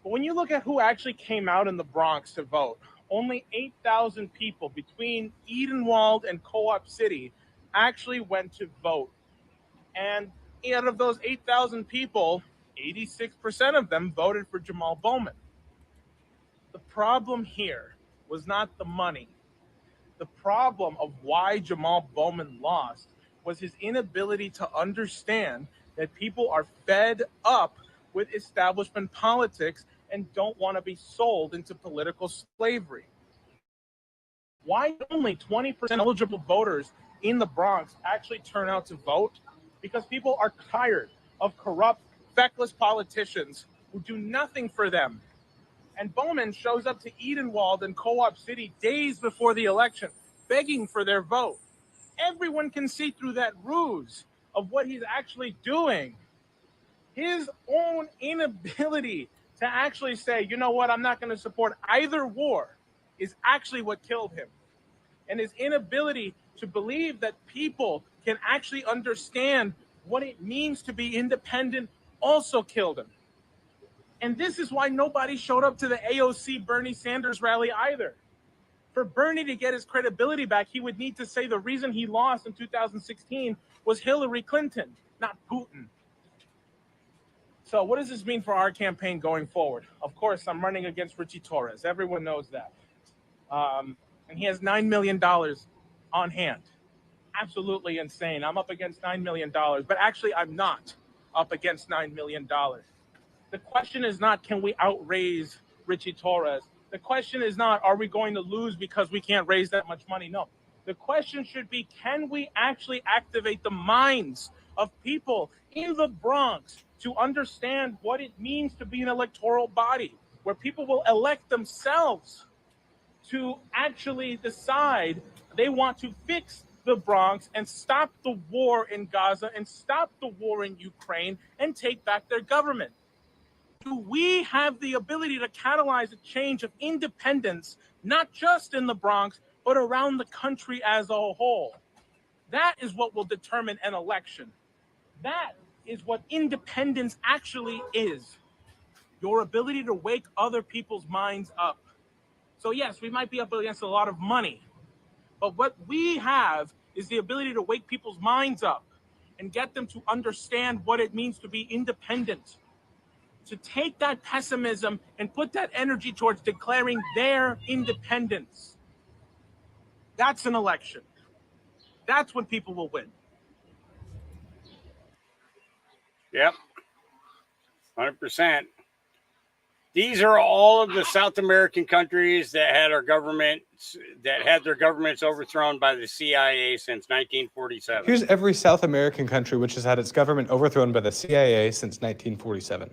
But when you look at who actually came out in the Bronx to vote, only 8,000 people between Edenwald and Co-op City actually went to vote. And out of those 8,000 people, 86% of them voted for Jamal Bowman. The problem here was not the money. The problem of why Jamal Bowman lost was his inability to understand that people are fed up with establishment politics and don't want to be sold into political slavery. Why only 20% eligible voters in the Bronx actually turn out to vote? Because people are tired of corrupt, feckless politicians who do nothing for them. And Bowman shows up to Edenwald and Co-op City days before the election, begging for their vote. Everyone can see through that ruse of what he's actually doing. His own inability to actually say, you know what, I'm not going to support either war is actually what killed him. And his inability to believe that people can actually understand what it means to be independent also killed him. And this is why nobody showed up to the AOC Bernie Sanders rally either. For Bernie to get his credibility back, he would need to say the reason he lost in 2016 was Hillary Clinton, not Putin. So what does this mean for our campaign going forward? Of course, I'm running against Richie Torres. Everyone knows that. And he has $9 million on hand. Absolutely insane. I'm up against $9 million, but actually I'm not up against $9 million. The question is not, can we outraise Richie Torres? The question is not, are we going to lose because we can't raise that much money? No. The question should be, can we actually activate the minds of people in the Bronx to understand what it means to be an electoral body, where people will elect themselves to actually decide they want to fix the Bronx and stop the war in Gaza and stop the war in Ukraine and take back their government? Do we have the ability to catalyze a change of independence, not just in the Bronx, but around the country as a whole? That is what will determine an election. That is what independence actually is. Your ability to wake other people's minds up. So yes, we might be up against a lot of money, but what we have is the ability to wake people's minds up and get them to understand what it means to be independent, to take that pessimism and put that energy towards declaring their independence. That's an election. That's when people will win. Yep. 100%. These are all of the South American countries that had their governments overthrown by the CIA since 1947. Here's every South American country which has had its government overthrown by the CIA since 1947.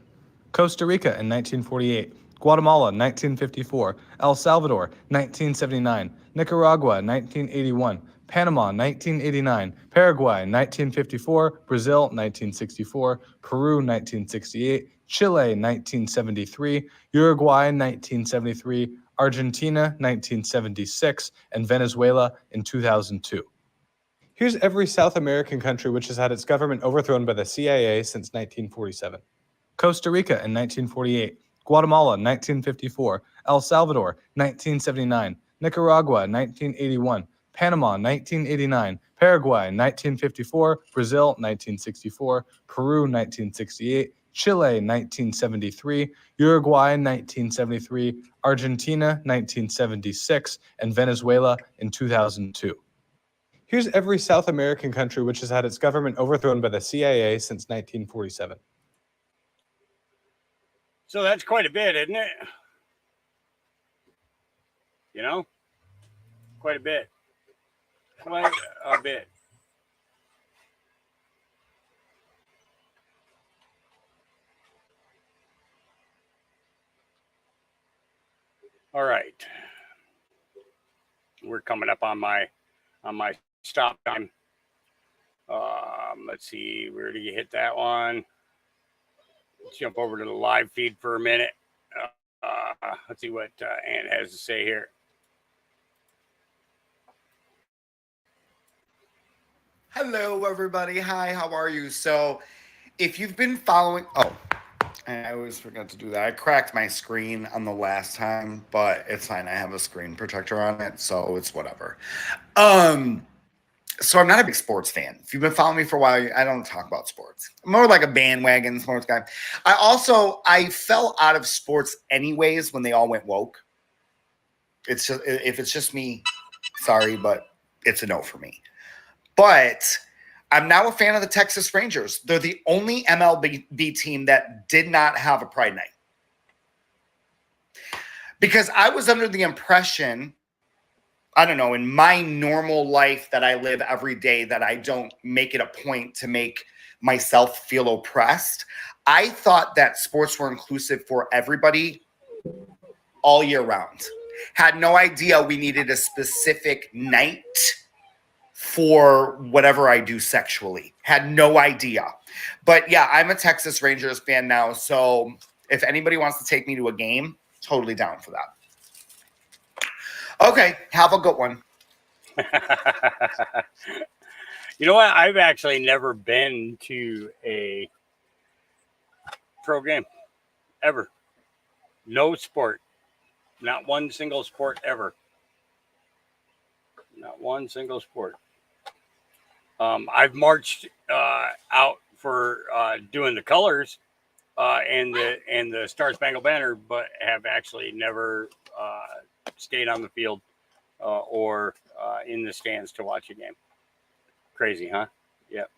Costa Rica in 1948, Guatemala 1954, El Salvador 1979, Nicaragua 1981, Panama 1989, Paraguay 1954, Brazil 1964, Peru 1968, Chile 1973, Uruguay 1973, Argentina 1976, and Venezuela in 2002. Here's every South American country which has had its government overthrown by the CIA since 1947. Costa Rica in 1948, Guatemala 1954, El Salvador 1979, Nicaragua 1981, Panama 1989, Paraguay 1954, Brazil 1964, Peru 1968, Chile 1973, Uruguay 1973, Argentina 1976, and Venezuela in 2002. Here's every South American country which has had its government overthrown by the CIA since 1947. So that's quite a bit, isn't it? You know? Quite a bit. Quite a bit. All right. We're coming up on my stop time. Let's see, where did you hit that one? Let's jump over to the live feed for a minute. Let's see what Ant has to say here. Hello, everybody. Hi, how are you? So if you've been following... Oh, I always forgot to do that. I cracked my screen on the last time, but it's fine. I have a screen protector on it, so it's whatever. So I'm not a big sports fan. If you've been following me for a while, I don't talk about sports. I'm more like a bandwagon sports guy. I fell out of sports anyways when they all went woke. It's just, if it's just me, sorry, but it's a no for me. But I'm now a fan of the Texas Rangers. They're the only MLB team that did not have a Pride Night. Because I was under the impression, I don't know, in my normal life that I live every day, that I don't make it a point to make myself feel oppressed. I thought that sports were inclusive for everybody all year round. Had no idea we needed a specific night for whatever I do sexually. Had no idea. But yeah, I'm a Texas Rangers fan now. So if anybody wants to take me to a game, totally down for that. Okay, have a good one. You know what? I've actually never been to a pro game ever. No sport. Not one single sport ever. Not one single sport. I've marched out for doing the colors and the Star Spangled Banner, but have actually never stayed on the field or in the stands to watch a game. Crazy, huh? Yep.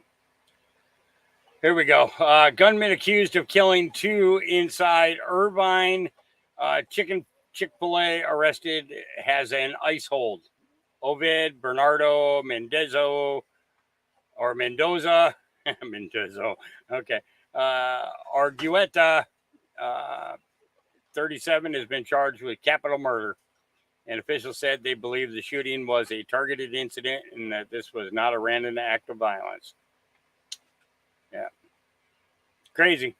Here we go. Gunman accused of killing 2 inside Irvine. Chick-fil-A arrested, has an ICE hold. Ovid Bernardo Mendoza. Mendoza. Okay. Argueta, 37, has been charged with capital murder. And officials said they believe the shooting was a targeted incident and that this was not a random act of violence. Yeah. Crazy.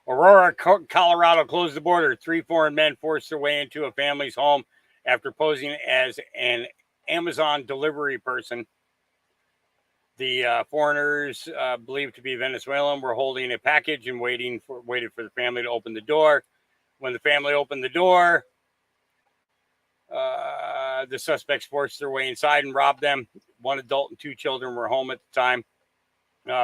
Aurora, Colorado closed the border. 3 foreign men forced their way into a family's home after posing as an Amazon delivery person. The foreigners, believed to be Venezuelan, were holding a package and waited for the family to open the door. When the family opened the door, the suspects forced their way inside and robbed them. 1 adult and 2 children were home at the time.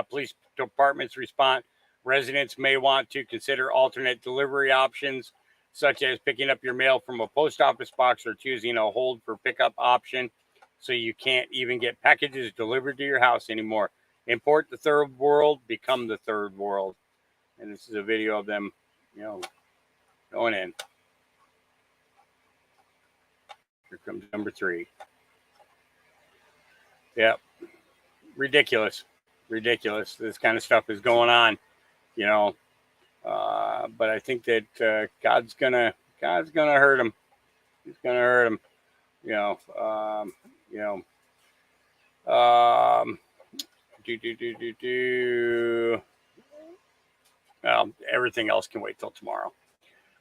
Police departments respond. Residents may want to consider alternate delivery options, such as picking up your mail from a post office box or choosing a hold for pickup option, so you can't even get packages delivered to your house anymore. Import the third world, become the third world. And this is a video of them, going in. Here comes number 3. Yep. Ridiculous. This kind of stuff is going on, but I think that God's gonna hurt him. He's gonna hurt him. Well, everything else can wait till tomorrow.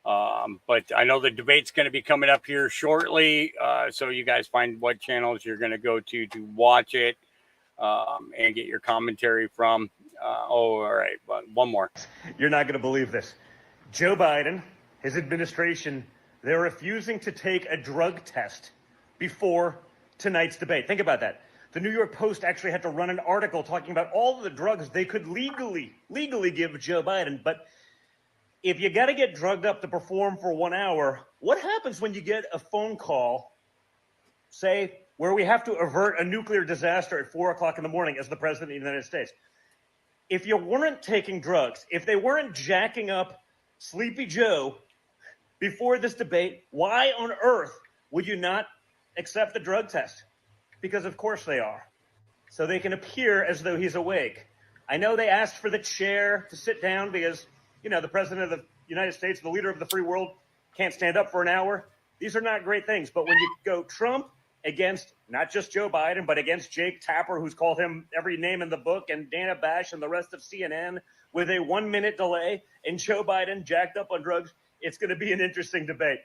But I know the debate's going to be coming up here shortly. So you guys find what channels you're going to go to watch it, and get your commentary from. All right. But one more. You're not going to believe this. Joe Biden, his administration, they're refusing to take a drug test before tonight's debate. Think about that. The New York Post actually had to run an article talking about all of the drugs they could legally give Joe Biden. But if you got to get drugged up to perform for 1 hour, what happens when you get a phone call, say, where we have to avert a nuclear disaster at 4 o'clock in the morning as the president of the United States? If you weren't taking drugs, if they weren't jacking up Sleepy Joe before this debate, why on earth would you not accept the drug test? Because of course they are. So they can appear as though he's awake. I know they asked for the chair to sit down because, the president of the United States, the leader of the free world, can't stand up for an hour. These are not great things. But when you go Trump against not just Joe Biden, but against Jake Tapper, who's called him every name in the book, and Dana Bash and the rest of CNN with a 1 minute delay, and Joe Biden jacked up on drugs, it's going to be an interesting debate.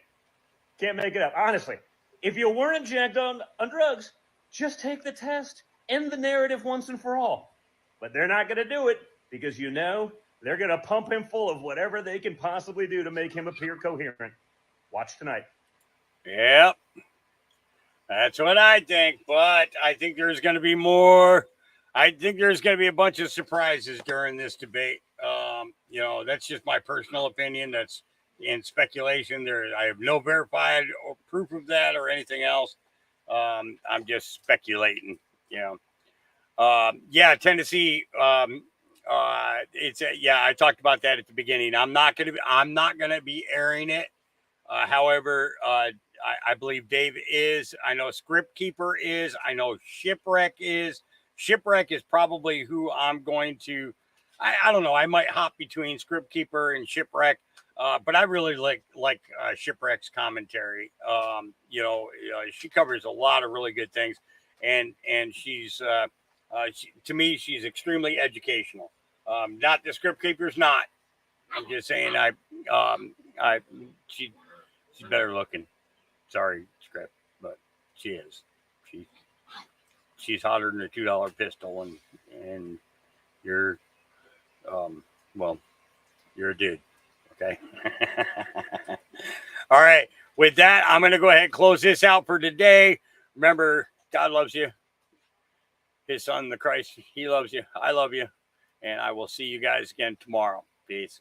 Can't make it up. Honestly, if you weren't jacked on drugs, just take the test, end the narrative once and for all. But they're not going to do it because they're going to pump him full of whatever they can possibly do to make him appear coherent. Watch tonight. Yep. That's what I think. But I think there's going to be more. I think there's going to be a bunch of surprises during this debate. That's just my personal opinion. That's in speculation. I have no verified or proof of that or anything else. I'm just speculating, Tennessee. I talked about that at the beginning. I'm not going to be airing it. However, I believe Dave is. I know Script Keeper is. I know Shipwreck is. Shipwreck is probably who I'm going to. I don't know. I might hop between Script Keeper and Shipwreck. But I really like Shipwreck's commentary. She covers a lot of really good things, and she's to me she's extremely educational. Not the Script Keeper's not. I'm just saying she's better looking. Sorry, Script, but she is. She's hotter than a $2 pistol, and you're you're a dude. Okay. All right. With that, I'm going to go ahead and close this out for today. Remember, God loves you. His son, the Christ, he loves you. I love you. And I will see you guys again tomorrow. Peace.